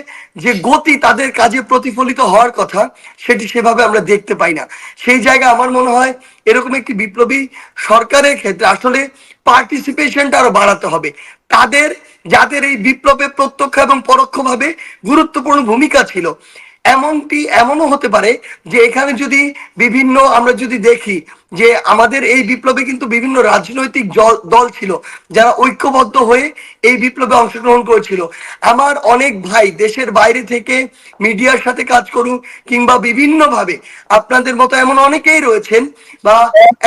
যে গতি তাদের কাজে প্রতিফলিত হওয়ার কথা সেটি সেভাবে আমরা দেখতে পাই না। সেই জায়গায় আমার মনে হয় এরকম একটি বিপ্লবী সরকারের ক্ষেত্রে আসলে পার্টিসিপেশনটা আরো বাড়াতে হবে। তাদের যাদের এই বিপ্লবে প্রত্যক্ষ এবং পরোক্ষভাবে গুরুত্বপূর্ণ ভূমিকা ছিল, এমনও হতে পারে যে এখানে যদি আমরা যদি দেখি যে আমাদের এই বিপ্লবে কিন্তু বিভিন্ন রাজনৈতিক দল ছিল যারা ঐক্যবদ্ধ হয়ে এই বিপ্লবে অংশগ্রহণ করেছিল। আমার অনেক ভাই দেশের বাইরে থেকে মিডিয়ার সাথে কাজ করুক কিংবা বিভিন্নভাবে আপনাদের মতো এমন অনেকেই রয়েছেন, বা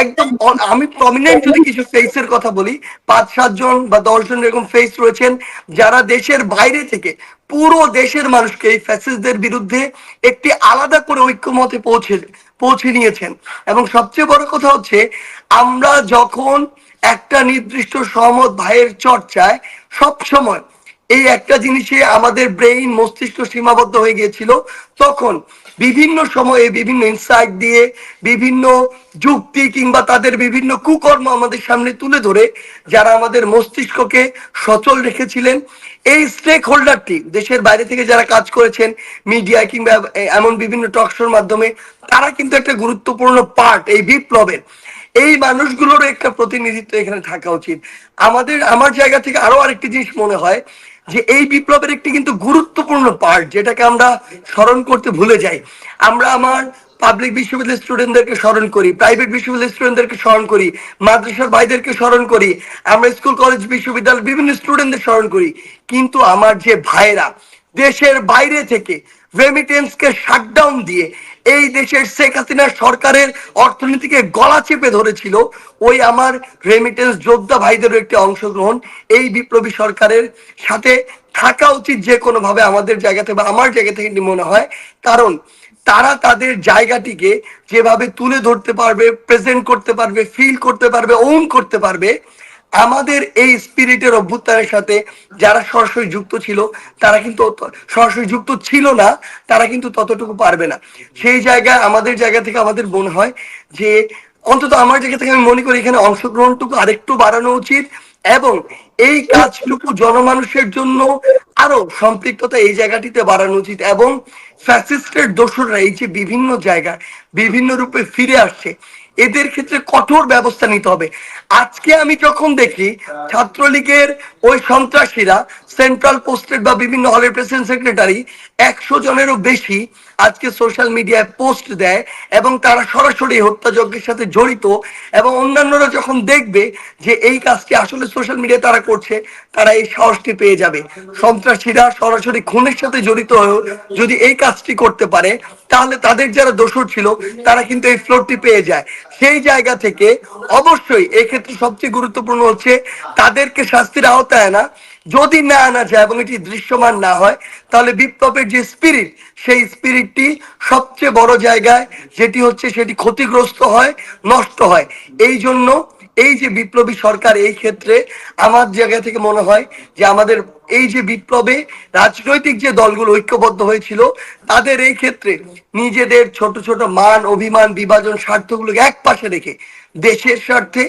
একদম আমি প্রমিনেন্ট যদি কিছু ফেসের কথা বলি, 5-7 জন বা 10 জন এরকম ফেস রয়েছেন যারা দেশের বাইরে থেকে পুরো দেশের মানুষকে এই ফ্যাসিস্টদের বিরুদ্ধে একটি আলাদা করে ঐক্যমতে পৌঁছে নিয়েছেন। এবং সবচেয়ে বড় কথা হচ্ছে, আমরা যখন একটা নির্দিষ্ট সহমত ভাইয়ের চর্চায় সব সময় এই একটা জিনিসে আমাদের ব্রেইন মস্তিষ্ক সীমাবদ্ধ হয়ে গিয়েছিল, তখন বিভিন্ন সময়ে বিভিন্ন ইনসাইট দিয়ে বিভিন্ন যুক্তি কিংবা তাদের বিভিন্ন কুকর্ম আমাদের সামনে তুলে ধরে যারা আমাদের মস্তিষ্ককে সচল রেখেছিলেন, এই স্টেক হোল্ডারটি দেশের বাইরে থেকে যারা কাজ করেছেন মিডিয়া কিংবা এমন বিভিন্ন টকশোর মাধ্যমে, তারা কিন্তু একটা গুরুত্বপূর্ণ পার্ট এই বিপ্লবের। এই মানুষগুলোর একটা প্রতিনিধিত্ব এখানে থাকা উচিত। আমার জায়গা থেকে আরো আরেকটি জিনিস মনে হয় যে এই বিপ্লবের একটি কিন্তু গুরুত্বপূর্ণ পার্ট যেটাকে আমরা স্মরণ করতে ভুলে যাই। আমরা আমার পাবলিক বিশ্ববিদ্যালয়ের স্টুডেন্টদেরকে স্মরণ করি, প্রাইভেট বিশ্ববিদ্যালয়ের স্টুডেন্টদেরকে স্মরণ করি, মাদ্রাসার ভাইদেরকে স্মরণ করি, আমরা স্কুল কলেজ বিশ্ববিদ্যালয় বিভিন্ন স্টুডেন্টদের স্মরণ করি, কিন্তু আমার যে ভাইরা দেশের বাইরে থেকে রেমিটেন্সকে শাটডাউন দিয়ে এই দেশের শেখ হাসিনা সরকারের অর্থনীতিকে গলা চেপে ধরেছিল, ওই আমার রেমিটেন্স যোদ্ধা ভাইদেরও একটি অংশগ্রহণ এই বিপ্লবী সরকারের সাথে থাকা উচিত যে কোনো ভাবে আমাদের জায়গা থেকে বা আমার জায়গা থেকে মনে হয়। কারণ তারা তাদের জায়গাটিকে যেভাবে তুলে ধরতে পারবে, প্রেজেন্ট করতে পারবে, ফিল করতে পারবে, ওন করতে পারবে, আমাদের এই স্পিরিটের অভ্যুত্থানের সাথে যারা সরাসরি যুক্ত ছিল তারা কিন্তু সরাসরি যুক্ত ছিল না, তারা কিন্তু ততটুকু পারবে না। সেই জায়গায় আমাদের জায়গা থেকে আমাদের মনে হয় যে অন্তত আমার জায়গা থেকে আমি মনে করি এখানে অংশগ্রহণটুকু আরেকটু বাড়ানো উচিত, এবং এই কাজটুকু জনমানুষের জন্য আরো সম্পৃক্ততা এই জায়গাটিতে বাড়ানো উচিত। এবং ফ্যাসিস্টের দোসররা এই যে বিভিন্ন জায়গায় বিভিন্ন রূপে ফিরে আসছে, এদের ক্ষেত্রে কঠোর ব্যবস্থা নিতে হবে। আজকে আমি যখন দেখি ছাত্রলীগের ওই সন্ত্রাসীরা সেন্ট্রাল পোস্টেড বা বিভিন্ন হলের প্রেসিডেন্ট সেক্রেটারি 100 জনেরও বেশি আজকে সোশ্যাল মিডিয়ায় পোস্ট দেয় এবং তারা সরাসরি হত্যাযজ্ঞের সাথে জড়িত, এবং অন্যান্যরা যখন দেখবে যে এই কাজটি আসলে সোশ্যাল মিডিয়া তারা করছে, তারা এই সাহসটি পেয়ে যাবে। সন্ত্রাসীরা সরাসরি খুনের সাথে জড়িত হয়েও যদি এই কাজটি করতে পারে, তাহলে তাদের যারা দোষর ছিল তারা কিন্তু এই ফ্লোরটি পেয়ে যায়। সেই জায়গা থেকে অবশ্যই এক্ষেত্রে সবচেয়ে গুরুত্বপূর্ণ হচ্ছে তাদেরকে শাস্তির আওতায় আনা। যদি না আনা যায় এবং এটি দৃশ্যমান না হয়, তাহলে বিপ্লবের যে স্পিরিট, সেই স্পিরিটটি সবচেয়ে বড় জায়গায় যেটি হচ্ছে সেটি ক্ষতিগ্রস্ত হয়, নষ্ট হয়। এই জন্য এই যে বিপ্লবী সরকার, এই ক্ষেত্রে আমার জায়গা থেকে মনে হয় যে আমাদের এই যে বিপ্লবে রাজনৈতিক যে দলগুলো ঐক্যবদ্ধ হয়েছিল, তাদের এই ক্ষেত্রে নিজেদের ছোট ছোট মান অভিমান বিভাজন স্বার্থগুলোকে এক পাশে রেখে দেশের স্বার্থে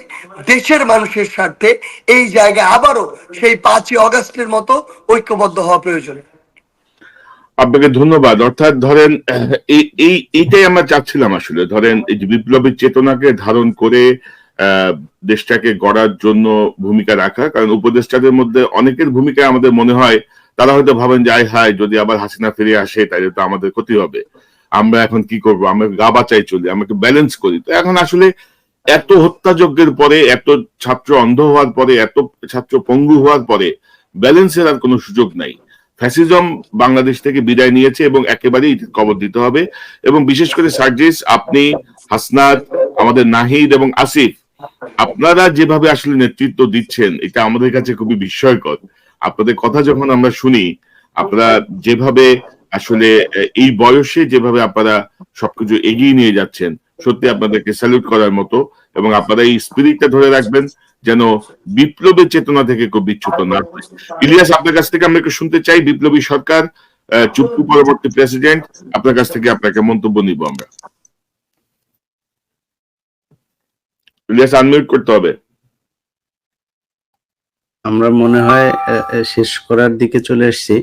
দেশের মানুষের স্বার্থে এই জায়গায় আবারও সেই 5ই অগাস্টের মতো ঐক্যবদ্ধ হওয়া প্রয়োজন। আপনাকে ধন্যবাদ। অর্থাৎ ধরেন এইটাই আমরা চাচ্ছিলাম আসলে, ধরেন এই যে বিপ্লবী চেতনাকে ধারণ করে দেশটাকে গড়ার জন্য ভূমিকা রাখা। কারণ উপদেষ্টাদের মধ্যে অনেকের ভূমিকা আমাদের মনে হয় তারা হয়তো ভাবেন যে আয় হায় যদি আবার হাসিনা ফিরে আসে তাহলে তো আমাদের ক্ষতি হবে, আমরা এখন কি করব, আমরা গা বাঁচাই চলি, আমরা একটু ব্যালেন্স করি। তো এখন আসলে এত হত্যাযজ্ঞের পরে, এত ছাত্র অন্ধ হওয়ার পরে, এত ছাত্র পঙ্গু হওয়ার পরে ব্যালেন্সের আর কোনো সুযোগ নাই। ফ্যাসিজম বাংলাদেশ থেকে বিদায় নিয়েছে এবং একেবারেই কবর দিতে হবে। এবং বিশেষ করে সার্জিস, আপনি, হাসনাত, আমাদের নাহিদ এবং আসিফ, আপনারা যেভাবে আসলে নেতৃত্ব দিচ্ছেন এটা আমাদের কাছে খুবই বিস্ময়কর। আপনাদের কথা যখন আমরা শুনি, আপনারা যেভাবে আসলে এই বয়সে যেভাবে আপনারা সবকিছু এগিয়ে নিয়ে যাচ্ছেন, সত্যি আপনাদেরকে স্যালুট করার মতো। এবং আপনারা এই স্পিরিটটা ধরে রাখবেন যেন বিপ্লবের চেতনা থেকে খুব বিচ্যুত না হয়। ইলিয়াস, আপনার কাছ থেকে আমরা একটু শুনতে চাই, বিপ্লবী সরকার চুক্তি পরবর্তী প্রেসিডেন্ট, আপনার কাছ থেকে আপনাকে মন্তব্য নিব আমরা। ইলিয়াস, আনমিউট করতে হবে। আমরা মনে হয় শেষ করার দিকে চলে এসেছি,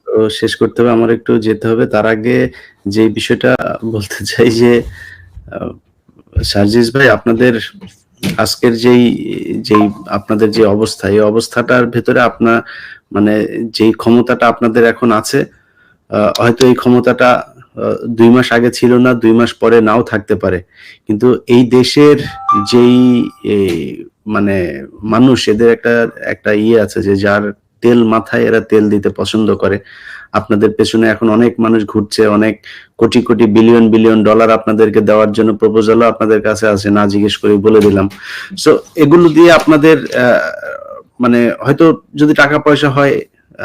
তো শেষ করতে হবে, আমার একটু যেতে হবে। তার আগে যে বিষয়টা বলতে চাই যে সার্জিস ভাই, আপনাদের আজকের যেই আপনাদের যে অবস্থা, এই অবস্থাটার ভেতরে আপনার মানে যেই ক্ষমতাটা আপনাদের এখন আছে, হয়তো এই ক্ষমতাটা 2 মাস আগে ছিল না, 2 মাস পরে নাও থাকতে পারে, কিন্তু এই দেশের যেই মানে মানুষ, এদের একটা ইয়ে আছে যে যার তেল মাথায় এরা তেল দিতে পছন্দ করে। আপনাদের পেছনে এখন অনেক মানুষ ঘুরছে, অনেক crore crore billion billion dollar আপনাদেরকে দেওয়ার জন্য প্রপোজালও আপনাদের কাছে আছে, না জিজ্ঞেস করে বলে দিলাম। সো এগুলো দিয়ে আপনাদের মানে হয়তো যদি টাকা পয়সা হয়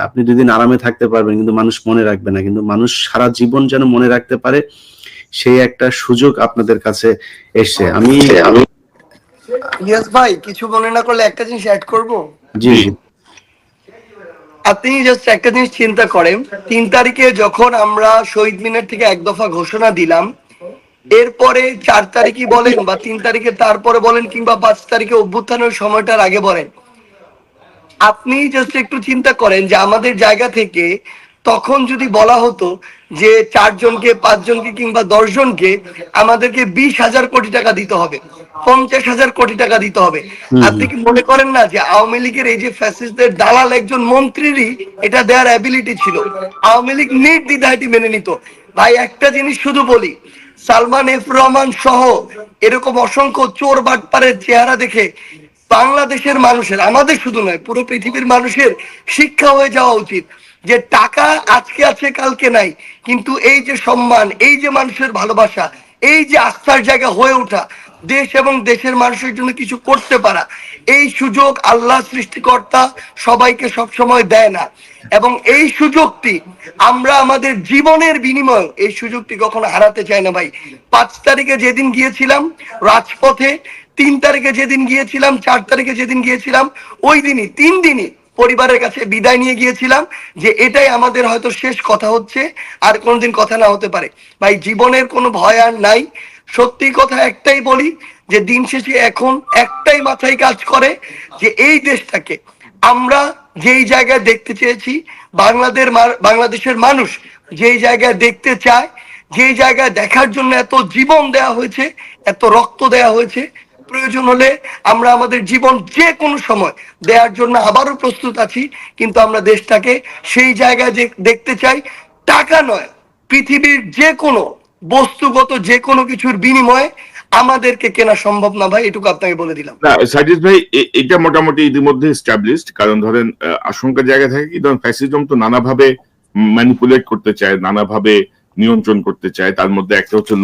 আপনি 2 দিন আরামে থাকতে পারবেন, কিন্তু মানুষ মনে রাখবে না। কিন্তু মানুষ সারা জীবন যেন মনে রাখতে পারে, সেই একটা সুযোগ আপনাদের কাছে এসছে। আমি ইয়েস ভাই, কিছু মনে না করলে একটা জিনিস অ্যাড করব। জি, আপনি জাস্ট একটা জিনিস চিন্তা করেন, 3 তারিখে যখন আমরা শহীদ মিনার থেকে এক দফা ঘোষণা দিলাম, এরপরে 4 তারিখই বলেন বা 3 তারিখে তারপরে বলেন কিংবা 5 তারিখে অভ্যুত্থানের সময়টার আগে বলেন, আপনি জাস্ট একটু চিন্তা করেন যে আমাদের জায়গা থেকে তখন যদি বলা হতো যে 4 জনকে 5 জনকে কিংবা 10 জনকে আমাদেরকে 20,000 কোটি টাকা দিতে হবে, 50,000 কোটি টাকা দিতে হবে, আপনি কি মনে করেন না যে আওয়ামী লীগের এই যে ফ্যাসিস্টদের দালাল একজন মন্ত্রীরই এটা দেওয়ার অ্যাবিলিটি ছিল? আওয়ামী লীগ নির্দ্বিধায় মেনে নিত। ভাই একটা জিনিস শুধু বলি, সালমান এফ রহমান সহ এরকম অসংখ্য চোর বাটপারের চেহারা দেখে বাংলাদেশের মানুষের, আমাদের শুধু নয় পুরো পৃথিবীর মানুষের শিক্ষা হয়ে যাওয়া উচিত যে টাকা আজকে আছে কালকে নাই, কিন্তু এই যে সম্মান, এই যে মানুষের ভালোবাসা, এই যে আস্থার জায়গা হয়ে ওঠা, দেশ এবং দেশের মানুষের জন্য কিছু করতে পারা, এই সুযোগ আল্লাহ সৃষ্টিকর্তা সবাইকে সবসময় দেয় না। এবং এই সুযোগটি আমরা আমাদের জীবনের বিনিময়ে এই সুযোগটি কখনো হারাতে চাই না ভাই। 5 তারিখে যেদিন গিয়েছিলাম রাজপথে, 3 তারিখে যেদিন গিয়েছিলাম, 4 তারিখে যেদিন গিয়েছিলাম, ওই দিনই 3 দিনই পরিবারের কাছে বিদায় নিয়ে গিয়েছিলাম যে এটাই আমাদের হয়তো শেষ কথা হচ্ছে, আর কোনোদিন কথা না হতে পারে। ভাই জীবনের কোনো ভয় আর নাই। সত্যি কথা একটাই বলি যে দিন শেষে এখন একটাই মাথায় কাজ করে যে এই দেশটাকে আমরা যেই জায়গায় দেখতে চেয়েছি, বাংলাদেশের মানুষ যেই জায়গায় দেখতে চায়, যেই জায়গায় দেখার জন্য এত জীবন দেয়া হয়েছে, এত রক্ত দেয়া হয়েছে, প্রয়োজন হলে আমরা আমাদের জীবন যে কোনো সময় দেওয়ার জন্য আবারও প্রস্তুত আছি। কিন্তু আমরা দেশটাকে সেই জায়গায় দেখতে চাই, টাকা নয়, পৃথিবীর যে কোনো বস্তুগত যে কোনো কিছুর বিনিময়ে আমাদেরকে কেনা সম্ভব না ভাই, এটুকু আপনাকে বলে দিলাম। না সাজিদ ভাই, এটা মোটামুটি ইতিমধ্যে এস্টাবলিশড। কারণ ধরেন আশঙ্কার জায়গা থাকে কি, ধরেন ফ্যাসিজম তো নানাভাবে ম্যানিপুলেট করতে চায়, নানাভাবে নিয়ন্ত্রণ করতে চায়। তার মধ্যে একটা হচ্ছে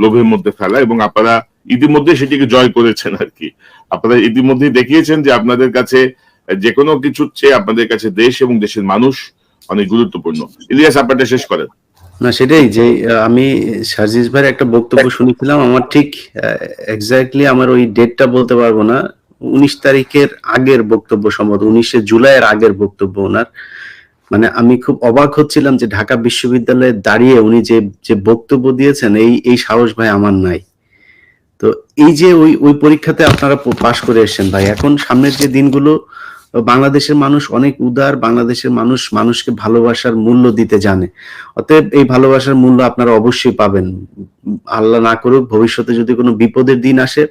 লোভের মধ্যে ফেলা, এবং আপনারা ইতিমধ্যে সেটিকে জয় করেছেন আর কি। আপনারা ইতিমধ্যে দেখিয়েছেন যে আপনাদের কাছে যে কোনো কিছুর চেয়ে আপনাদের কাছে দেশ এবং দেশের মানুষ অনেক গুরুত্বপূর্ণ। ইলিয়াস, আপনারটা শেষ করেন। না সেটাই যে আমি সার্জিস ভাইয়ের একটা বক্তব্য শুনেছিলাম, আমার ঠিক এক্স্যাক্টলি আমার ওই ডেটটা বলতে পারবো না, 19 তারিখের আগের বক্তব্য, সম্ভবত 19 জুলাইয়ের আগের বক্তব্য ওনার। মানে আমি খুব অবাক হচ্ছিলাম যে ঢাকা বিশ্ববিদ্যালয়ে দাঁড়িয়ে উনি যে যে বক্তব্য দিয়েছেন, এই সাহস ভাই আমার নাই। তো এই যে ওই ওই পরীক্ষাতে আপনারা পাশ করে এসেছেন ভাই, এখন সামনের যে দিনগুলো, বাংলাদেশের মানুষ অনেক উদার, বাংলাদেশের মানুষ মানুষকে ভালোবাসার মূল্য দিতে জানে। অতএব এই ভালোবাসার মূল্য আপনারা অবশ্যই পাবেন। আল্লাহ না করুক ভবিষ্যতে যদি কোনো বিপদের দিন আসে,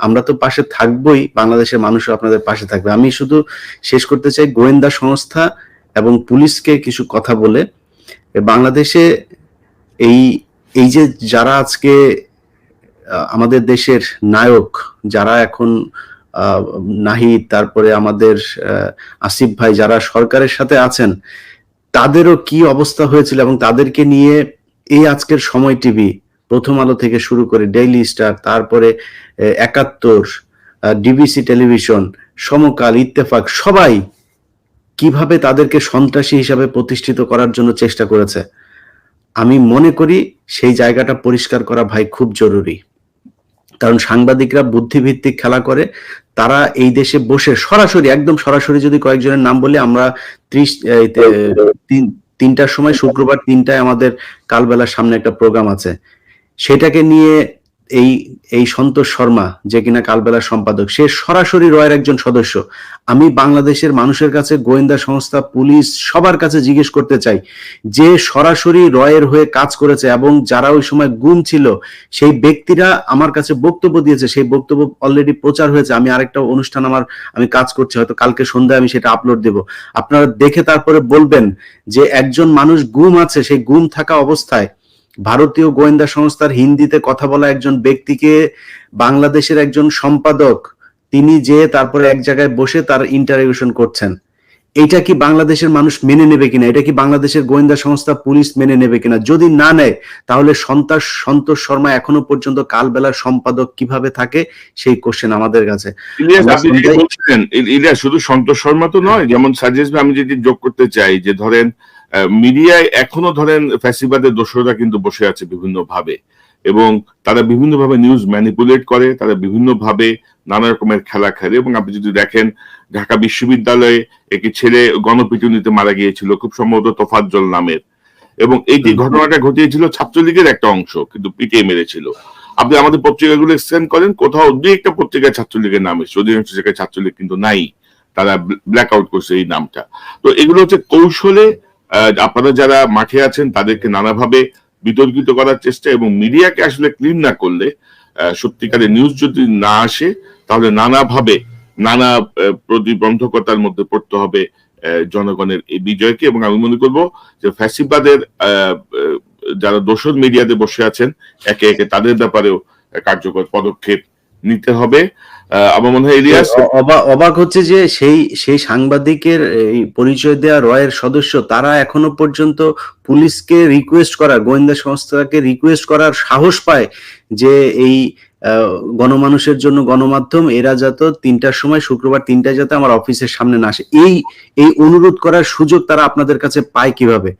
আমরা তো পাশে থাকবোই, বাংলাদেশের মানুষও আপনাদের পাশে থাকবে। আমি শুধু শেষ করতে চাই গোয়েন্দা সংস্থা এবং পুলিশকে কিছু কথা বলে। বাংলাদেশে এই এই যে যারা আজকে আমাদের দেশের নায়ক, যারা এখন নাহিদ, তারপরে আমাদের আসিফ ভাই, যারা সরকারের সাথে আছেন, তাদেরও কি অবস্থা হয়েছিল, এবং তাদেরকে নিয়ে এই আজকের সময় টিভি, প্রথম আলো থেকে শুরু করে ডেইলি স্টার, তারপরে ৭১, ডিবিসি টেলিভিশন, সমকাল, ইত্তেফাক, সবাই কিভাবে তাদেরকে সন্ত্রাসী হিসাবে প্রতিষ্ঠিত করার জন্য চেষ্টা করেছে। আমি মনে করি সেই জায়গাটা পরিষ্কার করা ভাই খুব জরুরি। কারণ সাংবাদিকরা বুদ্ধিভিত্তিক খেলা করে, তারা এই দেশে বসে সরাসরি, একদম সরাসরি যদি কয়েকজনের নাম বলি, আমরা 3টার সময়, শুক্রবার 3টায় আমাদের কালবেলার সামনে একটা প্রোগ্রাম আছে, সেটাকে নিয়ে এই এই সন্তোষ শর্মা, যে কিনা কালবেলার সম্পাদক, সে সরাসরি রয়ের একজন সদস্য। আমি বাংলাদেশের মানুষের কাছে, গোয়েন্দা সংস্থা, পুলিশ, সবার কাছে জিজ্ঞেস করতে চাই, যে সরাসরি রয়ের হয়ে কাজ করেছে এবং যারা ওই সময় গুম ছিল, সেই ব্যক্তিরা আমার কাছে বক্তব্য দিয়েছে, সেই বক্তব্য অলরেডি প্রচার হয়েছে। আমি আরেকটা অনুষ্ঠান আমি কাজ করছি, হয়তো কালকে সন্ধ্যায় আমি সেটা আপলোড দেব, আপনারা দেখে তারপরে বলবেন যে একজন মানুষ গুম আছে, সেই গুম থাকা অবস্থায় ভারতীয় গোয়েন্দা সংস্থার হিন্দিতে কথা বলা একজন ব্যক্তিকে বাংলাদেশের একজন সম্পাদক, তিনি যে তারপরে এক জায়গায় বসে তার ইন্টারোগেশন করছেন। এটা কি বাংলাদেশের মানুষ মেনে নেবে কিনা? এটা কি বাংলাদেশের গোয়েন্দা সংস্থা, পুলিশ মেনে নেবে কিনা? যদি না নেয়, তাহলে সন্তোষ শর্মা এখনো পর্যন্ত কালবেলার সম্পাদক কিভাবে থাকে, সেই কোশ্চেন আমাদের কাছে। ইলিয়াস, আপনি যেটা বলছিলেন, ইলিয়াস, শুধু সন্তোষ শর্মা তো নয়, যেমন সাজেস্ট আমি যদি যোগ করতে চাই, যে ধরেন মিডিয়ায় এখনো ধরেন ফ্যাসিবাদের দোসররা কিন্তু বসে আছে বিভিন্ন ভাবে, এবং তারা বিভিন্ন ভাবে নিউজ ম্যানিপুলেট করে, তারা বিভিন্ন ভাবে নানা রকমের খেলা খেলে। এবং আপনি যদি দেখেন, ঢাকা বিশ্ববিদ্যালয়ে একটি ছেলে গণপিটুনিতে মারা গিয়েছিল, খুব সম্ভবত তোফাজ্জল নামের, এবং এই যে ঘটনাটা ঘটিয়েছিল ছাত্রলীগের একটা অংশ, কিন্তু পিটিয়ে মেরেছিল। আপনি আমাদের পত্রিকাগুলো স্ক্যান করেন, কোথাও দুই একটা পত্রিকায় ছাত্রলীগের নাম এসেছে, অধিকাংশ জায়গায় ছাত্রলীগ কিন্তু নাই, তারা ব্ল্যাক আউট করছে এই নামটা। তো এগুলো হচ্ছে কৌশলে আপনারা যারা মাঠে আছেন তাদেরকে নানাভাবে বিতর্কিত করার চেষ্টা, এবং মিডিয়াকে আসলে ক্লিন না করলে, সত্যিকারের নিউজ যদি না আসে, তাহলে নানাভাবে নানা প্রতিবন্ধকতার মধ্যে পড়তে হবে জনগণের এই বিজয়কে। এবং আমি মনে করবো যে ফ্যাসিবাদের যারা দোসর মিডিয়াতে বসে আছেন, একে একে তাদের ব্যাপারেও কার্যকর পদক্ষেপ নিতে হবে। আমার মনে হয় ইলিয়াস, অবাক হচ্ছে যে সেই সাংবাদিকের এই পরিচয় দেওয়া রয়ের সদস্য, তারা এখনো পর্যন্ত পুলিশকে রিকোয়েস্ট করার, গোয়েন্দা সংস্থাকে রিকোয়েস্ট করার সাহস পায় যে এই গণমানুষের জন্য গণমাধ্যম, এরা যাতে 3টার সময়, শুক্রবার 3টায় যাতে আমার অফিসের সামনে না আসে, এই অনুরোধ করার সুযোগ তারা আপনাদের কাছে পায় কিভাবে?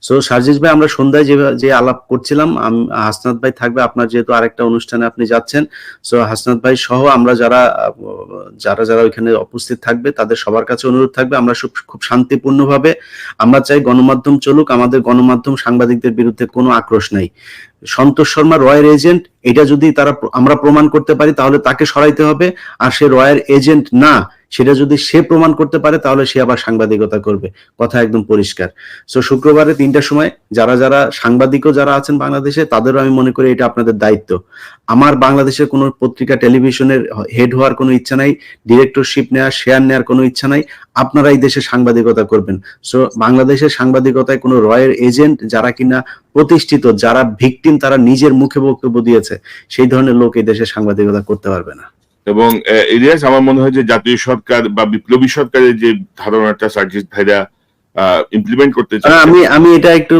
সো সার্জিস ভাই, আমরা সন্ধ্যায় যে আলাপ করছিলাম, হাসনাত ভাই থাকবে, আপনার যেহেতু আরেকটা অনুষ্ঠানে আপনি যাচ্ছেন, সো হাসনাত ভাই সহ আমরা যারা ওইখানে উপস্থিত থাকবে, তাদের সবার কাছে অনুরোধ থাকবে, আমরা খুব শান্তিপূর্ণভাবে, আমরা চাই গণমাধ্যম চলুক, আমাদের গণমাধ্যম সাংবাদিকদের বিরুদ্ধে কোনো আক্রোশ নাই। সন্তোষ শর্মা রয়ের এজেন্ট, এটা যদি আমরা প্রমাণ করতে পারি, তাহলে তাকে সরাইতে হবে। আর সে রয়ের এজেন্ট না, সেটা যদি সে প্রমাণ করতে পারে, তাহলে সে আবার সাংবাদিকতা করবে, কথা একদম পরিষ্কার। সো শুক্রবারে 3টার সময় যারা সাংবাদিকও যারা আছেন বাংলাদেশে, তাদেরও আমি মনে করি এটা আপনাদের দায়িত্ব। আমার বাংলাদেশের কোনো পত্রিকা, টেলিভিশনের হেড হওয়ার কোনো ইচ্ছা নাই, ডিরেক্টরশিপ নেওয়ার, শেয়ার নেওয়ার কোনো ইচ্ছা নাই, আপনারা এই দেশে সাংবাদিকতা করবেন। সো বাংলাদেশের সাংবাদিকতায় কোনো রয়ের এজেন্ট, যারা কিনা প্রতিষ্ঠিত, যারা ভিকটিম, তারা নিজের মুখে বক্তব্য দিয়েছে, সেই ধরনের লোক এই দেশে সাংবাদিকতা করতে পারবে না। এবং ইলিয়াস, আমার মনে হয় যে জাতীয় সরকার বা বিপ্লবী সরকারের যে ধারণাটা সার্জিস ভাইরা ইমপ্লিমেন্ট করতে চাই, আমি এটা একটু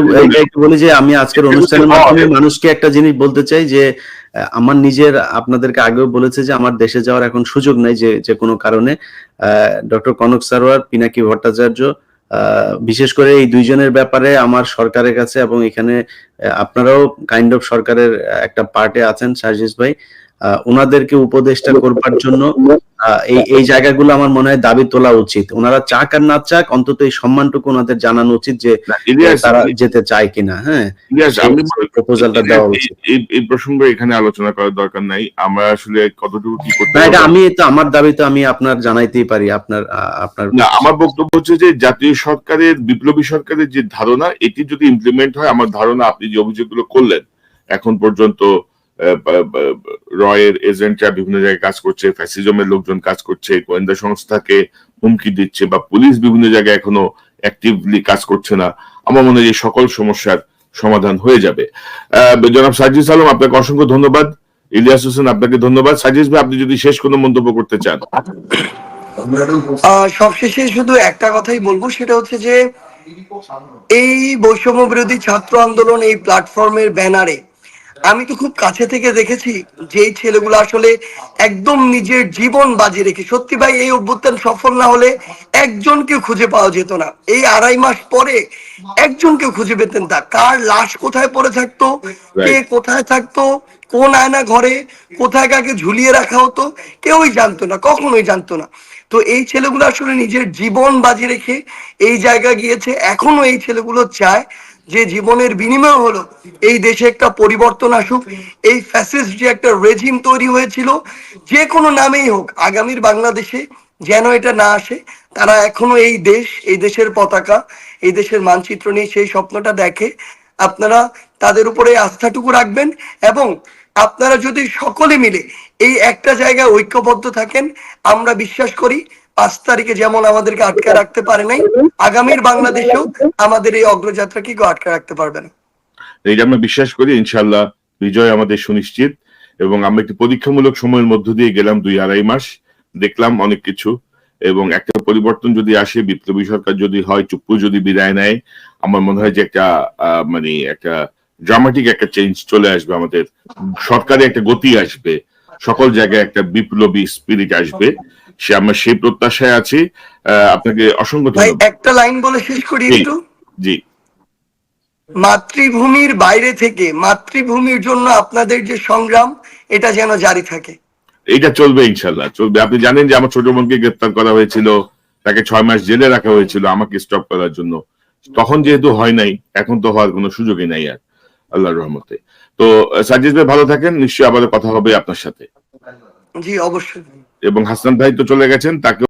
বলি যে আমি আজকের অনুষ্ঠানের মাধ্যমে মানুষকে একটা জিনিস বলতে চাই, যে আমার নিজের, আপনাদেরকে আগেও বলেছে যে আমার দেশে যাওয়ার এখন সুযোগ নাই, যে কোনো কারণে ডক্টর কনক সারোয়ার, পিনাকি ভট্টাচার্য, বিশেষ করে এই দুইজনের ব্যাপারে আমার সরকারের কাছে এবং এখানে আপনারাও কাইন্ড অফ সরকারের একটা পার্টে আছেন সার্জিস ভাই, ওনাদেরকে উপদেষ্টা করবার জন্য এই জায়গাগুলো আমার মনে হয় দাবি তোলা উচিত। ওনারা চাক আর না চাক, অন্তত এই সম্মানটুকু ওনাদের জানানো উচিত যে তারা যেতে চায় কিনা। হ্যাঁ, আমি প্রপোজালটা দেওয়া উচিত। এই প্রসঙ্গে এখানে আলোচনা করার দরকার নাই। আমরা আসলে কতটুকু কি করতে না, এটা আমি তো আমার দাবি তো আমি আপনার জানাইতেই পারি। আপনার না, আমার বক্তব্য হচ্ছে যে জাতীয় সরকারের, বিপ্লবী সরকারের যে ধারণা, এটি যদি ইমপ্লিমেন্ট হয়, আমার ধারণা আপনি যে অভিযোগগুলো করলেন এখন পর্যন্ত রয়ের এজেন্টরা বিভিন্ন জায়গায় কাজ করছে, ফ্যাসিজমের লোকজন কাজ করছে, গোয়েন্দা সংস্থাকে হুমকি দিচ্ছে, বা পুলিশ বিভিন্ন জায়গায় এখনো অ্যাক্টিভলি কাজ করছে না, আমার মনে হয় এই সকল সমস্যার সমাধান হয়ে যাবে। জনাব সার্জিস আলম, আপনাকে অসংখ্য ধন্যবাদ। ইলিয়াস হোসেন, আপনাকে ধন্যবাদ। সার্জিস ভাই, আপনি যদি শেষ কোনো মন্তব্য করতে চান। সবশেষে শুধু একটা কথাই বলবো, সেটা হচ্ছে যে এই বৈষম্য বিরোধী ছাত্র আন্দোলন এই প্ল্যাটফর্মের ব্যানারে আমি তো খুব কাছে থেকে দেখেছি যেই ছেলেগুলো আসলে একদম নিজের জীবন বাজি রেখে, সত্যি ভাই এই অভ্যুত্থান সফল না হলে একজনকে খুঁজে পাওয়া যেত না। এই 2.5 মাস পরে একজনকে খুঁজে পেতেন না। কার লাশ কোথায় পড়ে থাকতো, কে কোথায় থাকতো, কোন আয়না ঘরে কোথায় কাকে ঝুলিয়ে রাখা হতো, কেউই জানতো না, কখনোই জানতো না। তো এই ছেলেগুলো আসলে নিজের জীবন বাজি রেখে এই জায়গা গিয়েছে। এখনো এই ছেলেগুলো চায় যে জীবনের বিনিময় হলো এই দেশে একটা পরিবর্তন আসুক। এই ফ্যাসিস্ট যে একটা রেজিম তৈরি হয়েছিল, যে কোনো নামেই হোক, আগামীর বাংলাদেশে যেন এটা না আসে। তারা এখনো এই দেশ, এই দেশের পতাকা, এই দেশের মানচিত্র নিয়ে সেই স্বপ্নটা দেখে। আপনারা তাদের উপরে আস্থাটুকু রাখবেন, এবং আপনারা যদি সকলে মিলে এই একটা জায়গায় ঐক্যবদ্ধ থাকেন, আমরা বিশ্বাস করি 5 তারিখে যেমন আমাদেরকে আটকে রাখতে পারে নাই, আগামীর বাংলাদেশেও আমাদের এই অগ্রযাত্রাকে কেউ আটকে রাখতে পারবে না। এইটা আমরা বিশ্বাস করি। ইনশাআল্লাহ বিজয় আমাদের সুনিশ্চিত। এবং আমরা একটি পরীক্ষামূলক সময়ের মধ্য দিয়ে গেলাম 2-2.5 মাস, দেখলাম অনেক কিছু, এবং একটা পরিবর্তন যদি আসে, বিপ্লবী সরকার যদি হয়, চুপ্পু যদি বিদায় নেয়, আমার মনে হয় যে একটা মানে একটা ড্রামাটিক একটা চেঞ্জ চলে আসবে, আমাদের সরকারে একটা গতি আসবে, সকল জায়গায় একটা বিপ্লবী স্পিরিট আসবে। আমরা সেই প্রত্যাশায় আছি। আপনাকে অসংখ্য ভাই ধন্যবাদ। একটা লাইন বলে শেষ করি একটু। জি, মাতৃভূমির বাইরে থেকে মাতৃভূমির জন্য আপনাদের যে সংগ্রাম, এটা যেন জারি থাকে। এটা চলবে, ইনশাল্লাহ চলবে। আপনি জানেন যে আমার ছোট বোনকে গ্রেফতার করা হয়েছিল, তাকে 6 মাস জেলে রাখা হয়েছিল আমাকে স্টপ করার জন্য। তখন যেহেতু হয় নাই, এখন তো হওয়ার কোনো সুযোগই নাই আর, আল্লাহর রহমতে। তো সার্জিস ভাই ভালো থাকেন, নিশ্চয়ই আবার কথা হবে আপনার সাথে। জি অবশ্যই। এবং হাসান ভাই তো চলে গেছেন, তাকে